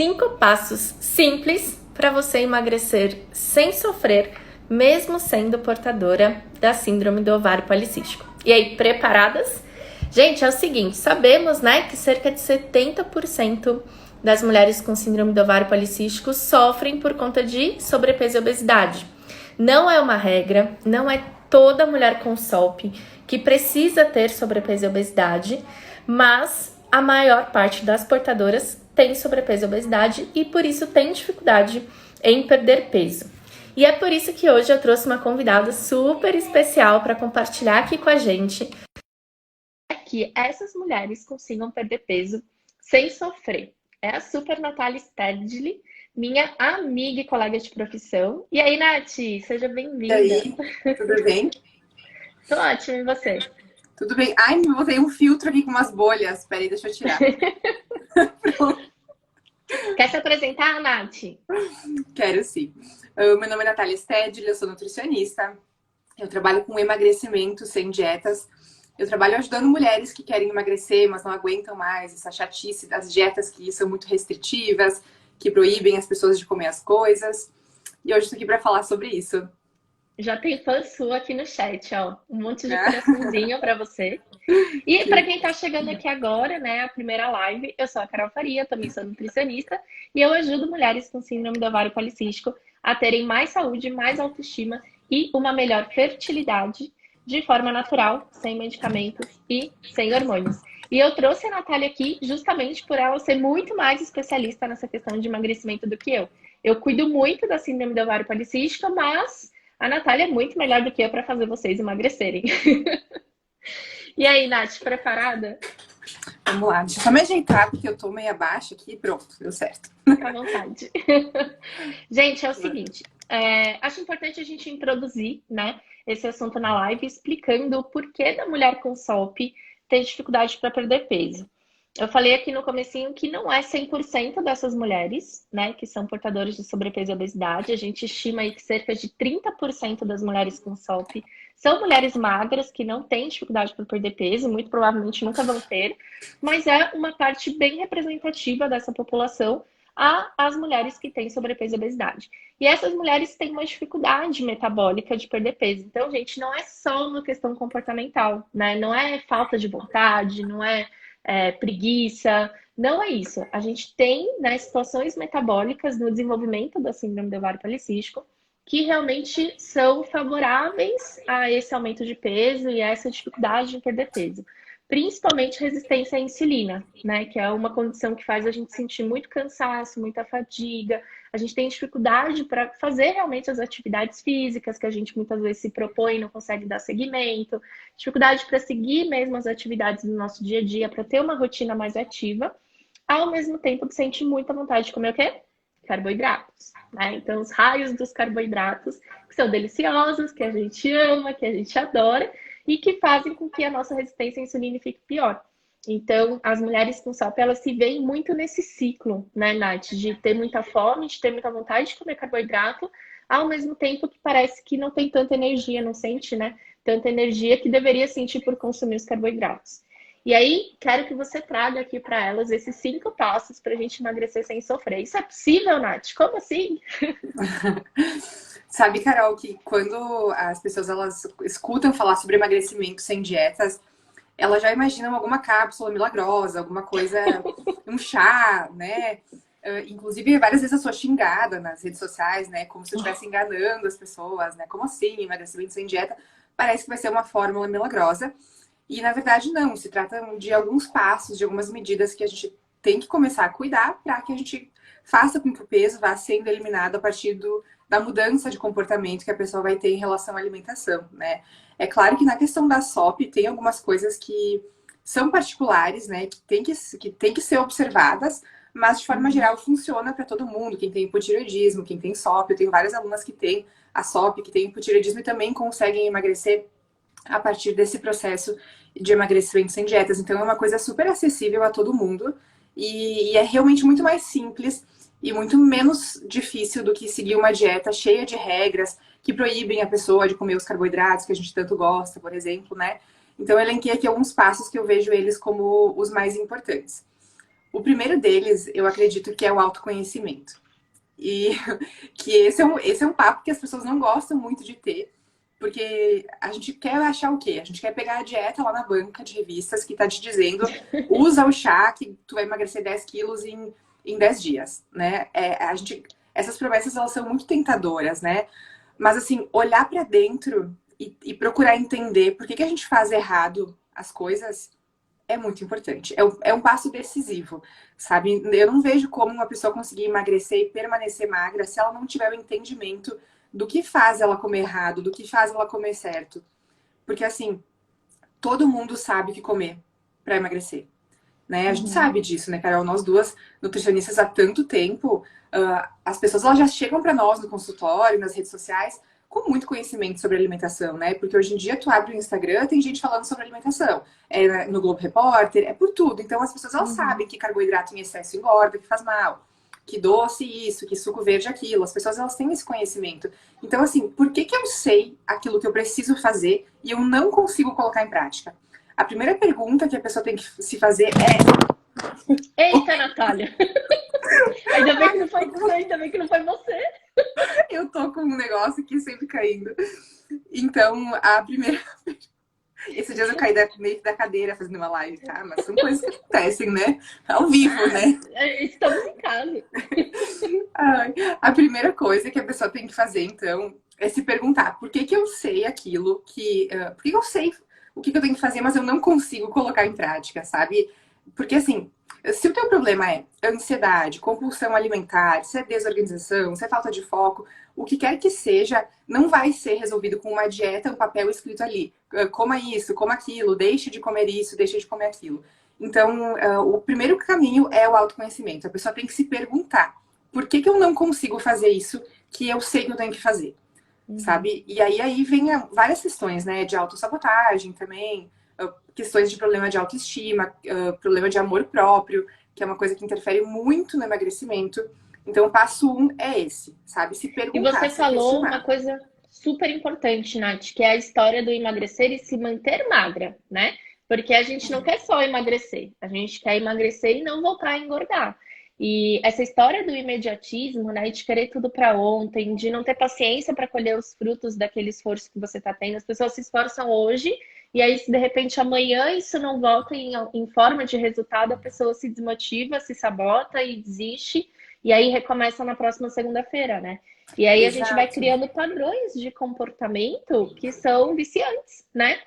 5 passos simples para você emagrecer sem sofrer, mesmo sendo portadora da síndrome do ovário policístico. E aí, preparadas? Gente, é o seguinte, sabemos, né, que cerca de 70% das mulheres com síndrome do ovário policístico sofrem por conta de sobrepeso e obesidade. Não é uma regra, não é toda mulher com SOP que precisa ter sobrepeso e obesidade, mas a maior parte das portadoras tem sobrepeso e obesidade e por isso tem dificuldade em perder peso. E é por isso que hoje eu trouxe uma convidada super especial para compartilhar aqui com a gente que essas mulheres consigam perder peso sem sofrer. É a Super Natália Stedley, minha amiga e colega de profissão. E aí, Nath, seja bem-vinda. E aí, tudo bem? Tô ótima, e você? Tudo bem. Ai, me botei um filtro aqui com umas bolhas. Peraí, deixa eu tirar. Quer se apresentar, Nath? Quero sim. Meu nome é Natália Stedley, eu sou nutricionista. Eu trabalho com emagrecimento sem dietas. Eu trabalho ajudando mulheres que querem emagrecer, mas não aguentam mais essa chatice das dietas que são muito restritivas, que proíbem as pessoas de comer as coisas. E hoje estou aqui para falar sobre isso. Já tem fã sua aqui no chat, ó. Um monte de coraçãozinho para você. E para quem tá chegando aqui agora, né, a primeira live, eu sou a Carol Faria, também sou nutricionista, e eu ajudo mulheres com síndrome do ovário policístico a terem mais saúde, mais autoestima e uma melhor fertilidade de forma natural, sem medicamentos e sem hormônios. E eu trouxe a Natália aqui justamente por ela ser muito mais especialista nessa questão de emagrecimento do que eu. Eu cuido muito da síndrome do ovário policístico, mas a Natália é muito melhor do que eu para fazer vocês emagrecerem. E aí, Nath, preparada? Vamos lá, deixa eu só me ajeitar, porque eu tô meio abaixo aqui. Pronto, deu certo. Fica à vontade. Gente, é o seguinte, acho importante a gente introduzir, né, esse assunto na live, explicando o porquê da mulher com SOP ter dificuldade para perder peso. Eu falei aqui no comecinho que não é 100% dessas mulheres, né, que são portadoras de sobrepeso e obesidade. A gente estima aí que cerca de 30% das mulheres com SOP são mulheres magras que não têm dificuldade para perder peso, muito provavelmente nunca vão ter, mas é uma parte bem representativa dessa população as mulheres que têm sobrepeso e obesidade. E essas mulheres têm uma dificuldade metabólica de perder peso. Então, gente, não é só uma questão comportamental, né? Não é falta de vontade, não é preguiça, não é isso. A gente tem, né, situações metabólicas no desenvolvimento da síndrome do ovário policístico que realmente são favoráveis a esse aumento de peso e a essa dificuldade de perder peso. Principalmente resistência à insulina, né, que é uma condição que faz a gente sentir muito cansaço, muita fadiga. A gente tem dificuldade para fazer realmente as atividades físicas que a gente muitas vezes se propõe e não consegue dar seguimento. Dificuldade para seguir mesmo as atividades do nosso dia a dia, para ter uma rotina mais ativa. Ao mesmo tempo que sente muita vontade de comer o quê? Carboidratos, né? Então, os raios dos carboidratos, que são deliciosos, que a gente ama, que a gente adora, e que fazem com que a nossa resistência à insulina fique pior. Então, as mulheres com SOP, elas se veem muito nesse ciclo, né, Nath? De ter muita fome, de ter muita vontade de comer carboidrato, ao mesmo tempo que parece que não tem tanta energia, não sente, né? Tanta energia que deveria sentir por consumir os carboidratos. E aí, quero que você traga aqui para elas esses 5 passos para a gente emagrecer sem sofrer. Isso é possível, Nath? Como assim? Sabe, Carol, que quando as pessoas elas escutam falar sobre emagrecimento sem dietas, elas já imaginam alguma cápsula milagrosa, alguma coisa, um chá, né? Inclusive, várias vezes eu sou xingada nas redes sociais, né? Como se eu estivesse enganando as pessoas, né? Como assim, emagrecimento sem dieta? Parece que vai ser uma fórmula milagrosa. E, na verdade, não. Se trata de alguns passos, de algumas medidas que a gente tem que começar a cuidar para que a gente faça com que o peso vá sendo eliminado a partir da mudança de comportamento que a pessoa vai ter em relação à alimentação, né? É claro que na questão da SOP tem algumas coisas que são particulares, né? Que tem que ser observadas, mas de forma geral funciona para todo mundo. Quem tem hipotireoidismo, quem tem SOP, eu tenho várias alunas que têm a SOP, que têm hipotireoidismo e também conseguem emagrecer a partir desse processo de emagrecimento sem dietas. Então é uma coisa super acessível a todo mundo e é realmente muito mais simples e muito menos difícil do que seguir uma dieta cheia de regras que proíbem a pessoa de comer os carboidratos que a gente tanto gosta, por exemplo, né? Então eu elenquei aqui alguns passos que eu vejo eles como os mais importantes. O primeiro deles, eu acredito que é o autoconhecimento. E que esse é um papo que as pessoas não gostam muito de ter, porque a gente quer achar o quê? A gente quer pegar a dieta lá na banca de revistas que tá te dizendo, usa o chá que tu vai emagrecer 10 quilos em 10 dias, né? Essas promessas, elas são muito tentadoras, né? Mas, assim, olhar para dentro e procurar entender por que a gente faz errado as coisas é muito importante. É um passo decisivo, sabe? Eu não vejo como uma pessoa conseguir emagrecer e permanecer magra se ela não tiver o entendimento do que faz ela comer errado, do que faz ela comer certo. Porque, assim, todo mundo sabe o que comer para emagrecer, né? A gente Uhum. sabe disso, né, Carol? Nós duas nutricionistas há tanto tempo, as pessoas elas já chegam para nós no consultório, nas redes sociais, com muito conhecimento sobre alimentação, né? Porque hoje em dia tu abre o Instagram, tem gente falando sobre alimentação. É no Globo Repórter, é por tudo. Então as pessoas elas Uhum. sabem que carboidrato em excesso engorda, que faz mal. Que doce isso, que suco verde aquilo. As pessoas elas têm esse conhecimento. Então, assim, por que eu sei aquilo que eu preciso fazer e eu não consigo colocar em prática? A primeira pergunta que a pessoa tem que se fazer é: Eita, Natália! Ainda bem que não foi você. eu tô com um negócio aqui sempre caindo. Então, a primeira. Esses dias eu caí meio que da cadeira fazendo uma live, tá? Mas são coisas que acontecem, né? Ao vivo, Ah, né? estamos em casa. Ai, a primeira coisa que a pessoa tem que fazer, então, é se perguntar por que eu sei aquilo que. Por que eu sei o que eu tenho que fazer, mas eu não consigo colocar em prática, sabe? Porque assim, se o teu problema é ansiedade, compulsão alimentar, se é desorganização, se é falta de foco, o que quer que seja, não vai ser resolvido com uma dieta, um papel escrito ali. Coma isso, coma aquilo, deixe de comer isso, deixe de comer aquilo. Então, o primeiro caminho é o autoconhecimento. A pessoa tem que se perguntar por que eu não consigo fazer isso que eu sei que eu tenho que fazer, Uhum. sabe? E aí vem várias questões, né? De autossabotagem também, questões de problema de autoestima, problema de amor próprio, que é uma coisa que interfere muito no emagrecimento. Então, o passo um é esse, sabe? Se E perguntar, você se falou uma questionar. coisa super importante, Nath, que é a história do emagrecer e se manter magra, né? Porque a gente não quer só emagrecer, a gente quer emagrecer e não voltar a engordar. E essa história do imediatismo, né, de querer tudo para ontem, de não ter paciência para colher os frutos daquele esforço que você está tendo, as pessoas se esforçam hoje e aí, se de repente amanhã isso não volta em forma de resultado, a pessoa se desmotiva, se sabota e desiste, e aí recomeça na próxima segunda-feira, né? E aí a gente vai Exato. criando padrões de comportamento que são viciantes, né?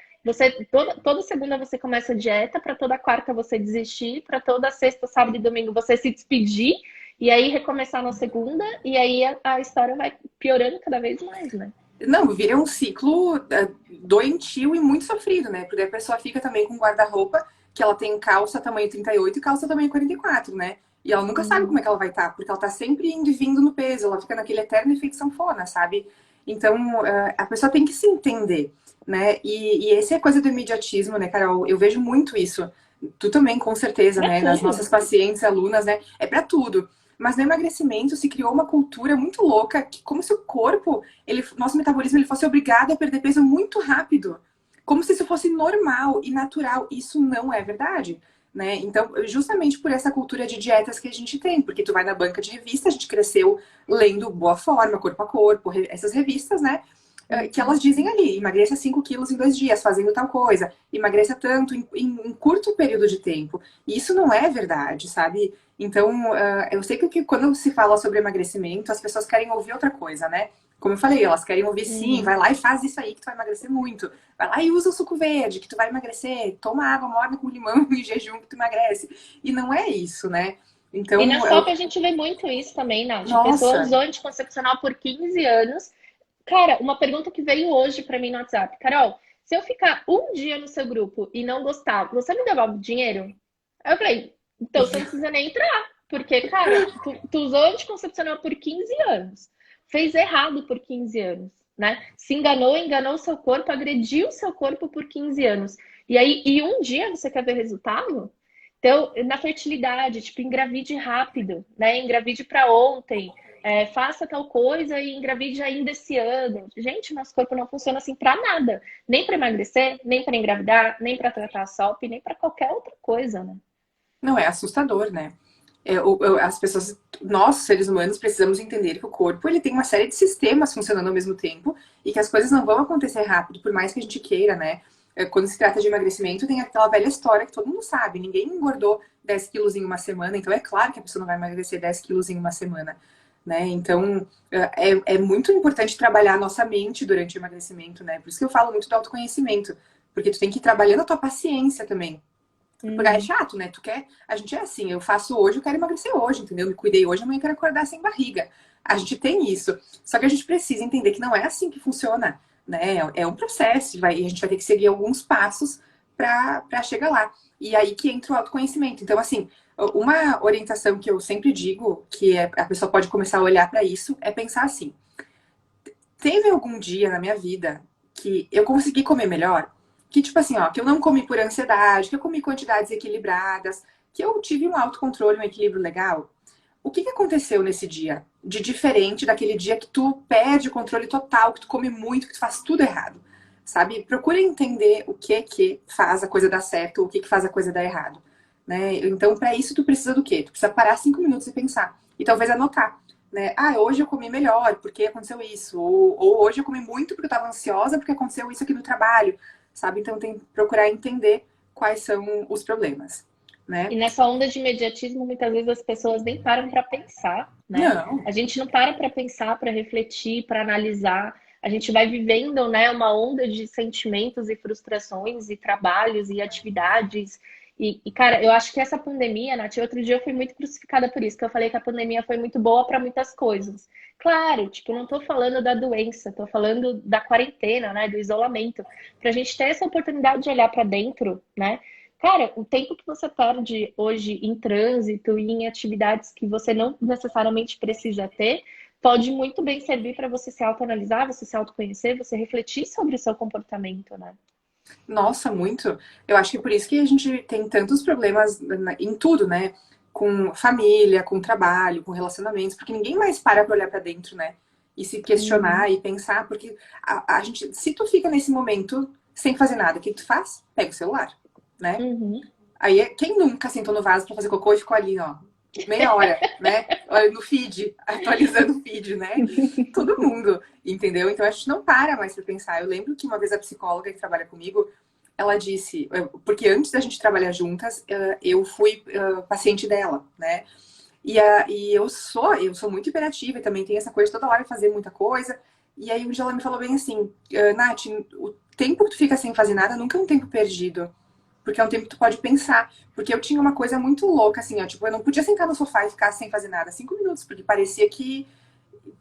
Toda segunda você começa a dieta, para toda quarta você desistir, para toda sexta, sábado e domingo você se despedir, e aí recomeçar na segunda, e aí a história vai piorando cada vez mais, né? Não, vira um ciclo doentio e muito sofrido, né? Porque a pessoa fica também com guarda-roupa que ela tem calça tamanho 38 e calça tamanho 44, né? E ela nunca sabe como Uhum. é que ela vai estar, porque ela tá sempre indo e vindo no peso, ela fica naquele eterno efeito sanfona, sabe? Então, a pessoa tem que se entender, né? E essa é a coisa do imediatismo, né, Carol? Eu vejo muito isso. Tu também, com certeza, Pra né? Nas tudo. nossas pacientes, alunas, né? É pra tudo. Mas no emagrecimento se criou uma cultura muito louca, que como se o corpo nosso metabolismo ele fosse obrigado a perder peso muito rápido, como se isso fosse normal e natural. Isso não é verdade, né? Então, justamente por essa cultura de dietas que a gente tem, porque tu vai na banca de revista, a gente cresceu lendo Boa Forma, Corpo a Corpo, essas revistas, né? Que Uhum. elas dizem ali, emagreça 5 quilos em 2 dias, fazendo tal coisa, emagreça tanto em um curto período de tempo. E isso não é verdade, sabe? Então, eu sei que quando se fala sobre emagrecimento, as pessoas querem ouvir outra coisa, né? Como eu falei, elas querem ouvir sim, vai Uhum. lá e faz isso aí que tu vai emagrecer muito. Vai lá e usa o suco verde que tu vai emagrecer. Toma água morna com limão em jejum que tu emagrece. E não é isso, né? E na Então, SOP a gente vê muito isso também, Nath. A pessoa nossa, usou anticoncepcional por 15 anos. Cara, uma pergunta que veio hoje pra mim no WhatsApp. Carol, se eu ficar um dia no seu grupo e não gostar, você me devolve dinheiro? Aí eu falei, então você não precisa nem entrar. Porque, cara, tu usou anticoncepcional por 15 anos. Fez errado por 15 anos, né? Se enganou, enganou o seu corpo, agrediu o seu corpo por 15 anos. E aí, e um dia você quer ver resultado? Então, na fertilidade, tipo, engravide rápido, né? Engravide para ontem, faça tal coisa e engravide ainda esse ano. Gente, nosso corpo não funciona assim para nada, nem para emagrecer, nem para engravidar, nem para tratar a SOP, nem para qualquer outra coisa, né? Não é assustador, né? As pessoas, nós, seres humanos, precisamos entender que o corpo ele tem uma série de sistemas funcionando ao mesmo tempo e que as coisas não vão acontecer rápido, por mais que a gente queira, né? Quando se trata de emagrecimento, tem aquela velha história que todo mundo sabe. Ninguém engordou 10 quilos em uma semana, então é claro que a pessoa não vai emagrecer 10 quilos em uma semana, né? Então, é muito importante trabalhar a nossa mente durante o emagrecimento, né? Por isso que eu falo muito do autoconhecimento, porque tu tem que ir trabalhando a tua paciência também. Porque é chato, né? A gente é assim, eu faço hoje, eu quero emagrecer hoje, entendeu? Me cuidei hoje, amanhã eu quero acordar sem barriga. A gente tem isso. Só que a gente precisa entender que não é assim que funciona, né? É um processo, a gente vai ter que seguir alguns passos para chegar lá. E aí que entra o autoconhecimento. Então, assim, uma orientação que eu sempre digo, que a pessoa pode começar a olhar para isso, é pensar assim: teve algum dia na minha vida que eu consegui comer melhor? Que, tipo assim, ó, que eu não comi por ansiedade, que eu comi quantidades equilibradas, que eu tive um autocontrole, um equilíbrio legal. O que aconteceu nesse dia? De diferente daquele dia que tu perde o controle total, que tu come muito, que tu faz tudo errado. Sabe? Procura entender o que faz a coisa dar certo, o que faz a coisa dar errado. Né? Então, para isso, tu precisa do quê? Tu precisa parar 5 minutos e pensar. E talvez anotar. Né? Ah, hoje eu comi melhor, porque aconteceu isso. Ou hoje eu comi muito porque eu estava ansiosa, porque aconteceu isso aqui no trabalho. Sabe? Então, tem que procurar entender quais são os problemas. Né? E nessa onda de imediatismo, muitas vezes as pessoas nem param para pensar, né? Não. A gente não para pensar, para refletir, para analisar. A gente vai vivendo, né, uma onda de sentimentos e frustrações e trabalhos e atividades. Cara, eu acho que essa pandemia, Nath, outro dia eu fui muito crucificada por isso, que eu falei que a pandemia foi muito boa para muitas coisas. Claro, tipo, eu não tô falando da doença, tô falando da quarentena, né, do isolamento, para a gente ter essa oportunidade de olhar para dentro, né? Cara, o tempo que você perde hoje em trânsito e em atividades que você não necessariamente precisa ter, pode muito bem servir para você se autoanalisar, você se autoconhecer, você refletir sobre o seu comportamento, né? Nossa, muito. Eu acho que por isso que a gente tem tantos problemas em tudo, né? Com família, com trabalho, com relacionamentos, porque ninguém mais para pra olhar pra dentro, né? E se Uhum, questionar e pensar, porque a gente, se tu fica nesse momento sem fazer nada, o que tu faz? Pega o celular, né? uhum. Aí, quem nunca sentou no vaso pra fazer cocô e ficou ali, ó, meia hora, né? Olha, no feed, atualizando o feed, né? Todo mundo, entendeu? Então a gente não para mais pra pensar. Eu lembro que uma vez a psicóloga que trabalha comigo, ela disse, porque antes da gente trabalhar juntas, eu fui paciente dela, né? E eu sou muito hiperativa e também tenho essa coisa de toda hora fazer muita coisa. E aí um dia ela me falou bem assim, Nath, o tempo que tu fica sem fazer nada nunca é um tempo perdido. Porque é um tempo que tu pode pensar. Porque eu tinha uma coisa muito louca, assim, ó. Tipo, eu não podia sentar no sofá e ficar sem fazer nada 5 minutos, porque parecia que,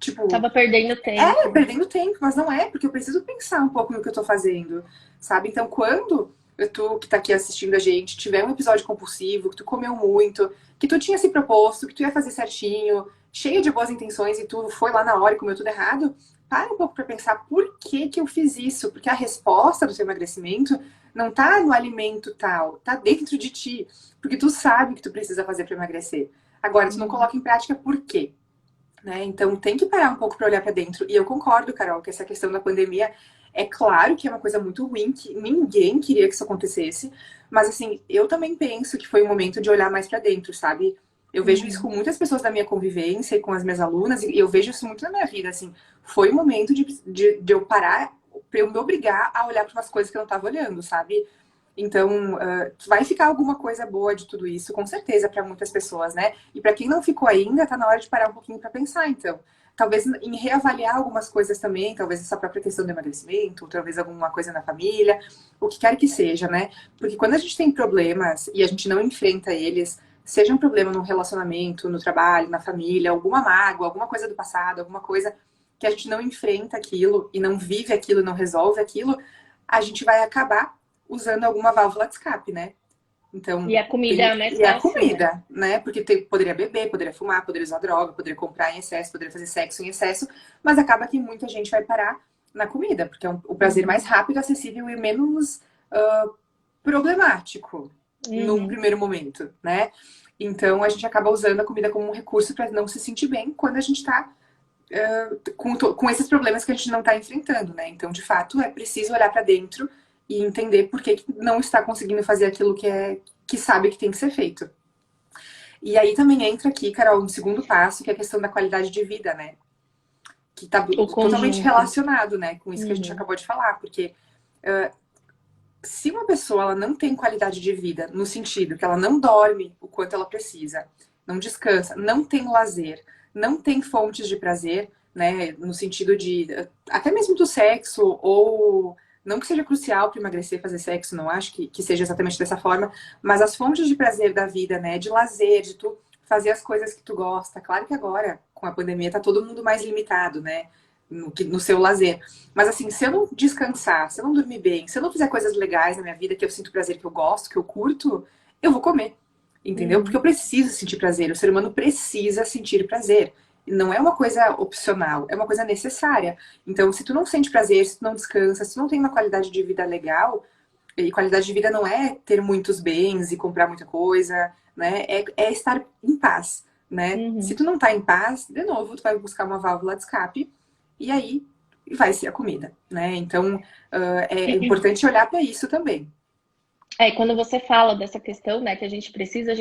tipo, Tava perdendo tempo. perdendo tempo, mas não é, porque eu preciso pensar um pouco no que eu tô fazendo, sabe? Então, quando tu que tá aqui assistindo a gente tiver um episódio compulsivo, que tu comeu muito, que tu tinha se proposto, que tu ia fazer certinho, cheio de boas intenções e tu foi lá na hora e comeu tudo errado, para um pouco pra pensar por que que eu fiz isso, porque a resposta do seu emagrecimento não tá no alimento tal, tá dentro de ti, porque tu sabe o que tu precisa fazer pra emagrecer. Agora, tu não Uhum. coloca em prática por quê? Né? Então tem que parar um pouco para olhar para dentro. E eu concordo, Carol, que essa questão da pandemia é claro que é uma coisa muito ruim, que ninguém queria que isso acontecesse, mas assim, eu também penso que foi um momento de olhar mais para dentro, sabe? Eu vejo isso com Uhum. muitas pessoas da minha convivência e com as minhas alunas, e eu vejo isso muito na minha vida, assim. Foi o momento de eu parar, para eu me obrigar a olhar para umas coisas que eu não estava olhando, sabe? Então, vai ficar alguma coisa boa de tudo isso, com certeza, para muitas pessoas, né? E para quem não ficou ainda, tá na hora de parar um pouquinho para pensar, então. Talvez em reavaliar algumas coisas também, talvez essa própria questão do emagrecimento, talvez alguma coisa na família, o que quer que seja, né? Porque quando a gente tem problemas e a gente não enfrenta eles, seja um problema no relacionamento, no trabalho, na família, alguma mágoa, alguma coisa do passado, alguma coisa que a gente não enfrenta aquilo e não vive aquilo, não resolve aquilo, a gente vai acabar usando alguma válvula de escape, né? E Então, a comida é a mais e a fácil, né? comida, né? Porque poderia beber, poderia fumar, poderia usar droga, poderia comprar em excesso, poderia fazer sexo em excesso, mas acaba que muita gente vai parar na comida, porque é o prazer mais Uhum. rápido, acessível e menos problemático num Uhum. primeiro momento, né? Então a gente acaba usando a comida como um recurso para não se sentir bem quando a gente está com esses problemas que a gente não está enfrentando, né? Então, de fato, é preciso olhar para dentro e entender por que não está conseguindo fazer aquilo que sabe que tem que ser feito. E aí também entra aqui, Carol, um segundo passo, que é a questão da qualidade de vida, né? Que tá O totalmente conjunto. relacionado, né, com isso que a gente Uhum. acabou de falar, porque se uma pessoa ela não tem qualidade de vida, no sentido que ela não dorme o quanto ela precisa, não descansa, não tem lazer, não tem fontes de prazer, né, no sentido de até mesmo do sexo, ou não que seja crucial para emagrecer fazer sexo, não acho que seja exatamente dessa forma, mas as fontes de prazer da vida, né, de lazer, de tu fazer as coisas que tu gosta. Claro que agora, com a pandemia, tá todo mundo mais limitado, né, no seu lazer. Mas assim, se eu não descansar, se eu não dormir bem, se eu não fizer coisas legais na minha vida, que eu sinto prazer, que eu gosto, que eu curto, eu vou comer. Entendeu? Porque Uhum. eu preciso sentir prazer. O ser humano precisa sentir prazer. Não é uma coisa opcional, é uma coisa necessária. Então, se tu não sente prazer, se tu não descansa, se tu não tem uma qualidade de vida legal, e qualidade de vida não é ter muitos bens e comprar muita coisa, né? É estar em paz, né? Se Uhum. tu não tá em paz, de novo, tu vai buscar uma válvula de escape e aí vai ser a comida, né? Então, é importante olhar para isso também. É, quando você fala dessa questão, né, que a gente precisa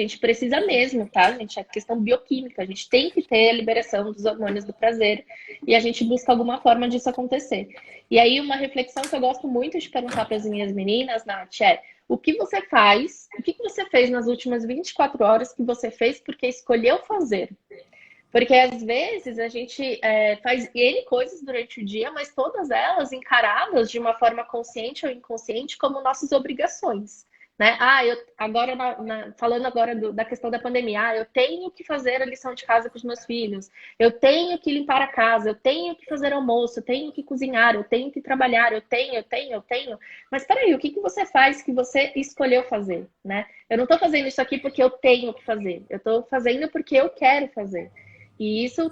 mesmo, tá, gente? É questão bioquímica, a gente tem que ter a liberação dos hormônios do prazer e a gente busca alguma forma disso acontecer. E aí, uma reflexão que eu gosto muito de perguntar para as minhas meninas, Nath, é o que você faz, o que você fez nas últimas 24 horas que você fez porque escolheu fazer? Porque às vezes a gente faz N coisas durante o dia, mas todas elas encaradas de uma forma consciente ou inconsciente como nossas obrigações. Né? Ah, eu agora falando agora da questão da pandemia, eu tenho que fazer a lição de casa com os meus filhos, eu tenho que limpar a casa, eu tenho que fazer almoço, eu tenho que cozinhar, eu tenho que trabalhar, eu tenho. Mas peraí, o que você faz que você escolheu fazer, né? Eu não estou fazendo isso aqui porque eu tenho que fazer, eu estou fazendo porque eu quero fazer. E isso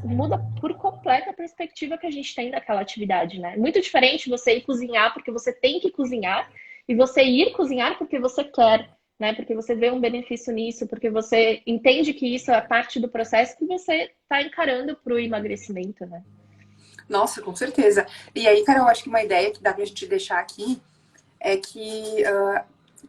muda por completo a perspectiva que a gente tem daquela atividade, né? Muito diferente você ir cozinhar porque você tem que cozinhar e você ir cozinhar porque você quer, né? Porque você vê um benefício nisso, porque você entende que isso é parte do processo que você está encarando para o emagrecimento, né? Nossa, com certeza. E aí, cara, eu acho que uma ideia que dá pra gente deixar aqui é que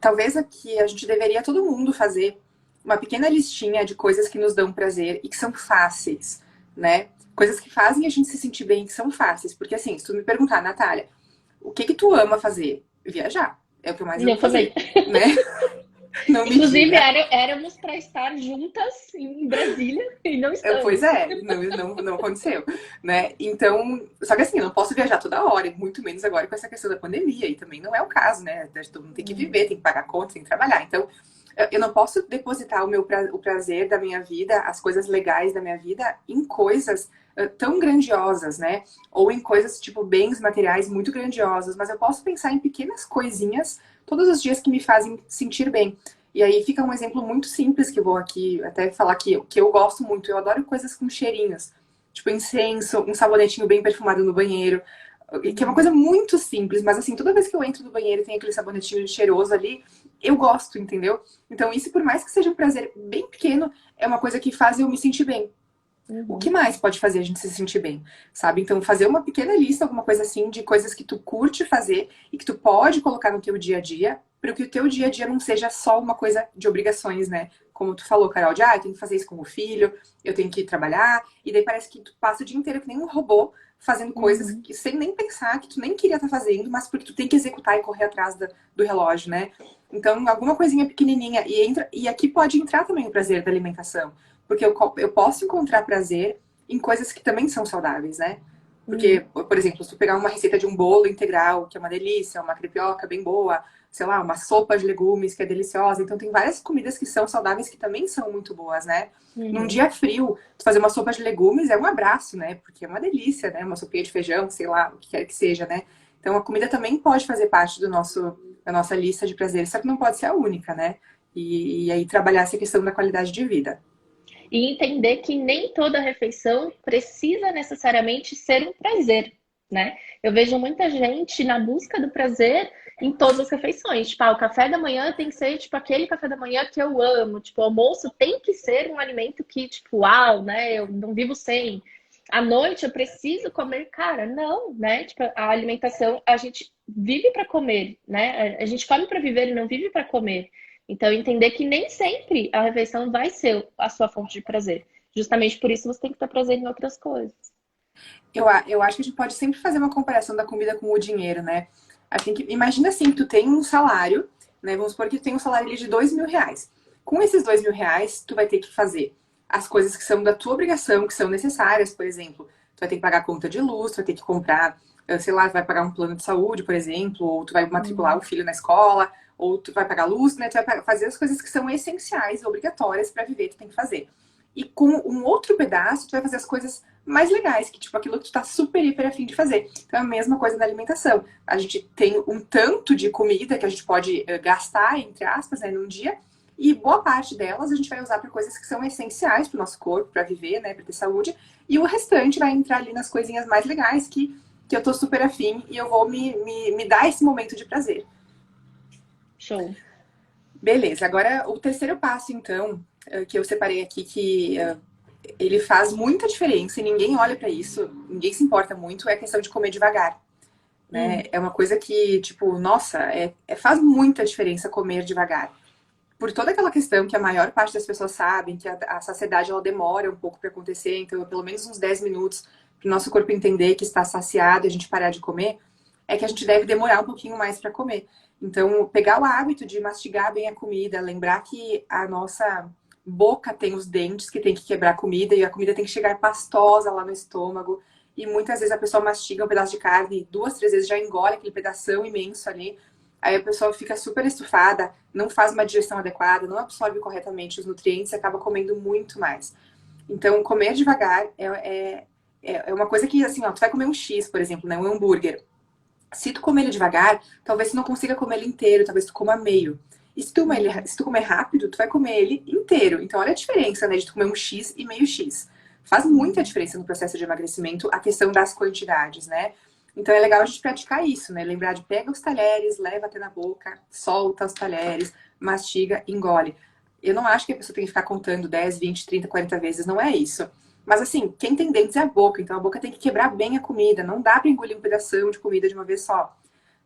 talvez aqui a gente deveria todo mundo fazer uma pequena listinha de coisas que nos dão prazer e que são fáceis, né? Coisas que fazem a gente se sentir bem, que são fáceis. Porque assim, se tu me perguntar, Natália, o que que tu ama fazer? Viajar. É o que eu mais amo Eu também. fazer, né? Não me Inclusive, diga. éramos para estar juntas em Brasília e não Pois estamos. é, não aconteceu, né? Então, só que assim, eu não posso viajar toda hora, e muito menos agora com essa questão da pandemia, e também não é o caso, né? Todo mundo tem que viver, tem que pagar contas, tem que trabalhar. Então, eu não posso depositar o prazer da minha vida, as coisas legais da minha vida, em coisas tão grandiosas, né? Ou em coisas tipo bens materiais muito grandiosos, mas eu posso pensar em pequenas coisinhas todos os dias que me fazem sentir bem. E aí fica um exemplo muito simples que eu vou aqui até falar que eu gosto muito. Eu adoro coisas com cheirinhos. Tipo incenso, um sabonetinho bem perfumado no banheiro. Que é uma coisa muito simples, mas assim, toda vez que eu entro no banheiro e tem aquele sabonetinho cheiroso ali, eu gosto, entendeu? Então isso, por mais que seja um prazer bem pequeno, é uma coisa que faz eu me sentir bem. O que Uhum. mais pode fazer a gente se sentir bem, sabe? Então, fazer uma pequena lista, alguma coisa assim, de coisas que tu curte fazer e que tu pode colocar no teu dia a dia, para que o teu dia a dia não seja só uma coisa de obrigações, né? Como tu falou, Carol, de, eu tenho que fazer isso com o filho, eu tenho que ir trabalhar, e daí parece que tu passa o dia inteiro que nem um robô, fazendo coisas Uhum. que, sem nem pensar, que tu nem queria estar fazendo, mas porque tu tem que executar e correr atrás do relógio, né? Então, alguma coisinha pequenininha, e aqui pode entrar também o prazer da alimentação. Porque eu posso encontrar prazer em coisas que também são saudáveis, né? Porque, Uhum. por exemplo, se tu pegar uma receita de um bolo integral, que é uma delícia, uma crepioca bem boa, sei lá, uma sopa de legumes que é deliciosa. Então tem várias comidas que são saudáveis que também são muito boas, né? Num Uhum. dia frio, tu fazer uma sopa de legumes é um abraço, né? Porque é uma delícia, né? Uma sopinha de feijão, sei lá, o que quer que seja, né? Então a comida também pode fazer parte da nossa lista de prazeres, só que não pode ser a única, né? E aí trabalhar essa questão da qualidade de vida. E entender que nem toda refeição precisa necessariamente ser um prazer, né? Eu vejo muita gente na busca do prazer em todas as refeições. Tipo, o café da manhã tem que ser tipo aquele café da manhã que eu amo. Tipo, o almoço tem que ser um alimento que, tipo, uau, né? Eu não vivo sem. À noite eu preciso comer, cara, não, né? Tipo, a alimentação a gente vive para comer, né? A gente come para viver e não vive para comer. Então, entender que nem sempre a refeição vai ser a sua fonte de prazer. Justamente por isso você tem que ter prazer em outras coisas. Eu acho que a gente pode sempre fazer uma comparação da comida com o dinheiro, né? Assim, imagina assim, que tu tem um salário, né? Vamos supor que tu tem um salário ali de R$ 2.000. Com esses R$ 2.000, tu vai ter que fazer as coisas que são da tua obrigação, que são necessárias, por exemplo. Tu vai ter que pagar a conta de luz, tu vai ter que comprar, sei lá, tu vai pagar um plano de saúde, por exemplo, ou tu vai matricular o filho na escola, ou tu vai pagar luz, né? Tu vai fazer as coisas que são essenciais, obrigatórias para viver, tu tem que fazer. E com um outro pedaço, tu vai fazer as coisas mais legais, que tipo aquilo que tu tá super, hiper afim de fazer. Então é a mesma coisa na alimentação. A gente tem um tanto de comida que a gente pode gastar, entre aspas, né, num dia, e boa parte delas a gente vai usar para coisas que são essenciais para o nosso corpo, para viver, né, para ter saúde, e o restante vai entrar ali nas coisinhas mais legais que eu tô super afim e eu vou me dar esse momento de prazer. Show. Beleza, agora o terceiro passo, então, que eu separei aqui, que ele faz muita diferença e ninguém olha para isso, ninguém se importa muito, é a questão de comer devagar. Né? É uma coisa que, tipo, nossa, faz muita diferença comer devagar. Por toda aquela questão que a maior parte das pessoas sabem, que a saciedade ela demora um pouco para acontecer, então pelo menos uns 10 minutos para o nosso corpo entender que está saciado e a gente parar de comer, é que a gente deve demorar um pouquinho mais para comer. Então, pegar o hábito de mastigar bem a comida, lembrar que a nossa boca tem os dentes que tem que quebrar a comida e a comida tem que chegar pastosa lá no estômago. E muitas vezes a pessoa mastiga um pedaço de carne, 2, 3 vezes já engole aquele pedação imenso ali. Aí a pessoa fica super estufada, não faz uma digestão adequada, não absorve corretamente os nutrientes e acaba comendo muito mais. Então, comer devagar é uma coisa que, assim, ó, tu vai comer um X, por exemplo, né, um hambúrguer. Se tu comer ele devagar, talvez tu não consiga comer ele inteiro, talvez tu coma meio. E se tu comer rápido, tu vai comer ele inteiro. Então, olha a diferença, né, de tu comer um X e meio X. Faz muita diferença no processo de emagrecimento a questão das quantidades, né? Então, é legal a gente praticar isso, né? Lembrar de pega os talheres, leva até na boca, solta os talheres, mastiga, engole. Eu não acho que a pessoa tem que ficar contando 10, 20, 30, 40 vezes, não é isso. Mas assim, quem tem dentes é a boca, então a boca tem que quebrar bem a comida, não dá para engolir um pedação de comida de uma vez só,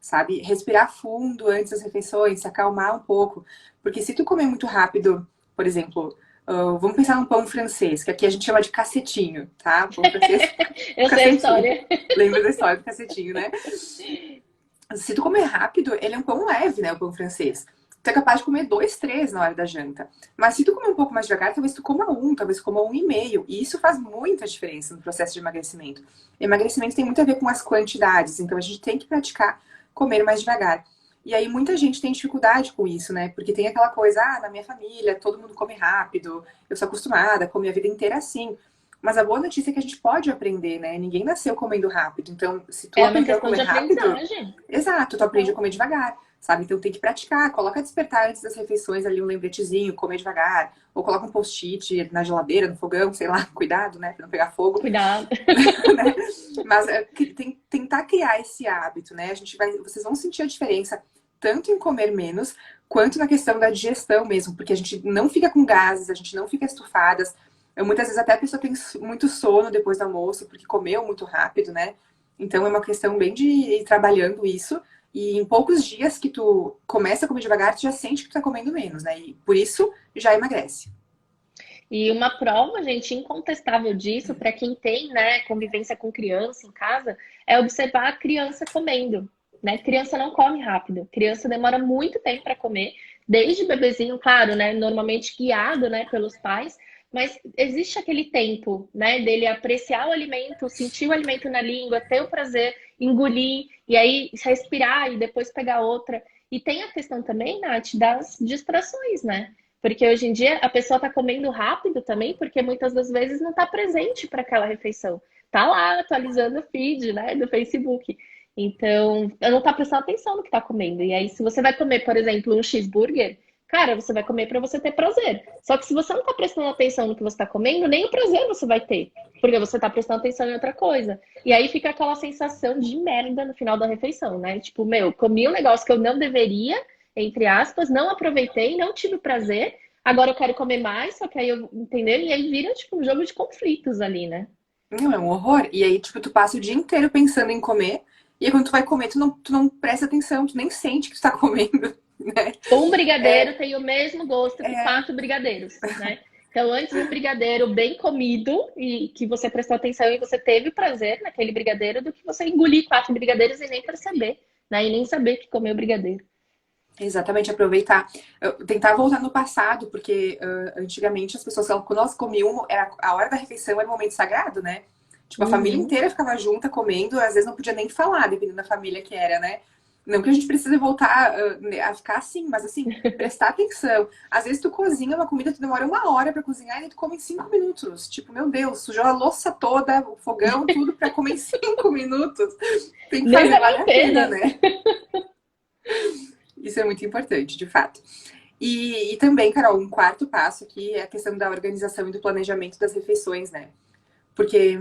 sabe? Respirar fundo antes das refeições, se acalmar um pouco, porque se tu comer muito rápido, por exemplo, vamos pensar num pão francês, que aqui a gente chama de cacetinho, tá? Pão francês, Eu sei a cacetinho. história. Lembra da história do cacetinho, né? Se tu comer rápido, ele é um pão leve, né? O pão francês. Tu é capaz de comer 2, 3 na hora da janta. Mas se tu comer um pouco mais devagar, talvez tu coma um, talvez tu coma um e meio. E isso faz muita diferença no processo de emagrecimento. Emagrecimento tem muito a ver com as quantidades, então a gente tem que praticar comer mais devagar. E aí muita gente tem dificuldade com isso, né? Porque tem aquela coisa, na minha família, todo mundo come rápido, eu sou acostumada a comer a vida inteira assim. Mas a boa notícia é que a gente pode aprender, né? Ninguém nasceu comendo rápido. Então, se tu É uma aprendeu a questão comer de rápido, aprendizagem. exato, tu aprende a comer devagar, sabe? Então tem que praticar, coloca despertar antes das refeições ali um lembretezinho, comer devagar, ou coloca um post-it na geladeira, no fogão, sei lá, cuidado, né, pra não pegar fogo, Cuidado. né? Mas tentar criar esse hábito, né? Vocês vão sentir a diferença tanto em comer menos, quanto na questão da digestão mesmo, porque a gente não fica com gases, a gente não fica estufadas. Muitas vezes até a pessoa tem muito sono depois do almoço, porque comeu muito rápido, né? Então é uma questão bem de ir trabalhando isso. E em poucos dias que tu começa a comer devagar, tu já sente que tu tá comendo menos, né? E por isso já emagrece. E uma prova, gente, incontestável disso, para quem tem, né, convivência com criança em casa, é observar a criança comendo, né? Criança não come rápido, criança demora muito tempo para comer, desde bebezinho, claro, né, normalmente guiado, né, pelos pais, mas existe aquele tempo, né, dele apreciar o alimento, sentir o alimento na língua, ter o prazer, engolir, e aí respirar e depois pegar outra. E tem a questão também, Nath, das distrações, né? Porque hoje em dia a pessoa está comendo rápido também, porque muitas das vezes não está presente para aquela refeição. Tá lá atualizando o feed, né, do Facebook. Então, não está prestando atenção no que está comendo. E aí, se você vai comer, por exemplo, um cheeseburger, cara, você vai comer para você ter prazer. Só que se você não está prestando atenção no que você está comendo, nem o prazer você vai ter, porque você está prestando atenção em outra coisa. E aí fica aquela sensação de merda no final da refeição, né? Tipo, meu, comi um negócio que eu não deveria, entre aspas, não aproveitei, não tive prazer, agora eu quero comer mais, só que aí eu, entendeu? E aí vira, tipo, um jogo de conflitos ali, né? Não, é um horror. E aí, tipo, tu passa o dia inteiro pensando em comer, e aí quando tu vai comer, tu não presta atenção, tu nem sente que tu tá comendo. né? Um brigadeiro tem o mesmo gosto que 4 brigadeiros, né? Então, antes um brigadeiro bem comido e que você prestou atenção e você teve prazer naquele brigadeiro, do que você engolir 4 brigadeiros e nem perceber, né? E nem saber que comeu brigadeiro. Exatamente, aproveitar. Tentar voltar no passado, porque antigamente as pessoas, quando elas comiam, a hora da refeição era um momento sagrado, né? Tipo, a família Uhum. inteira ficava junta comendo, às vezes não podia nem falar, dependendo da família que era, né? Não que a gente precise voltar a ficar assim, mas assim, prestar atenção. Às vezes tu cozinha uma comida, tu demora 1 hora pra cozinhar e tu come em 5 minutos. Tipo, meu Deus, sujou a louça toda, o fogão, tudo pra comer em 5 minutos. Tem que Nem fazer, valeu vale a a pena, pena. né? Isso é muito importante, de fato. E também, Carol, um quarto passo aqui é a questão da organização e do planejamento das refeições, né? Porque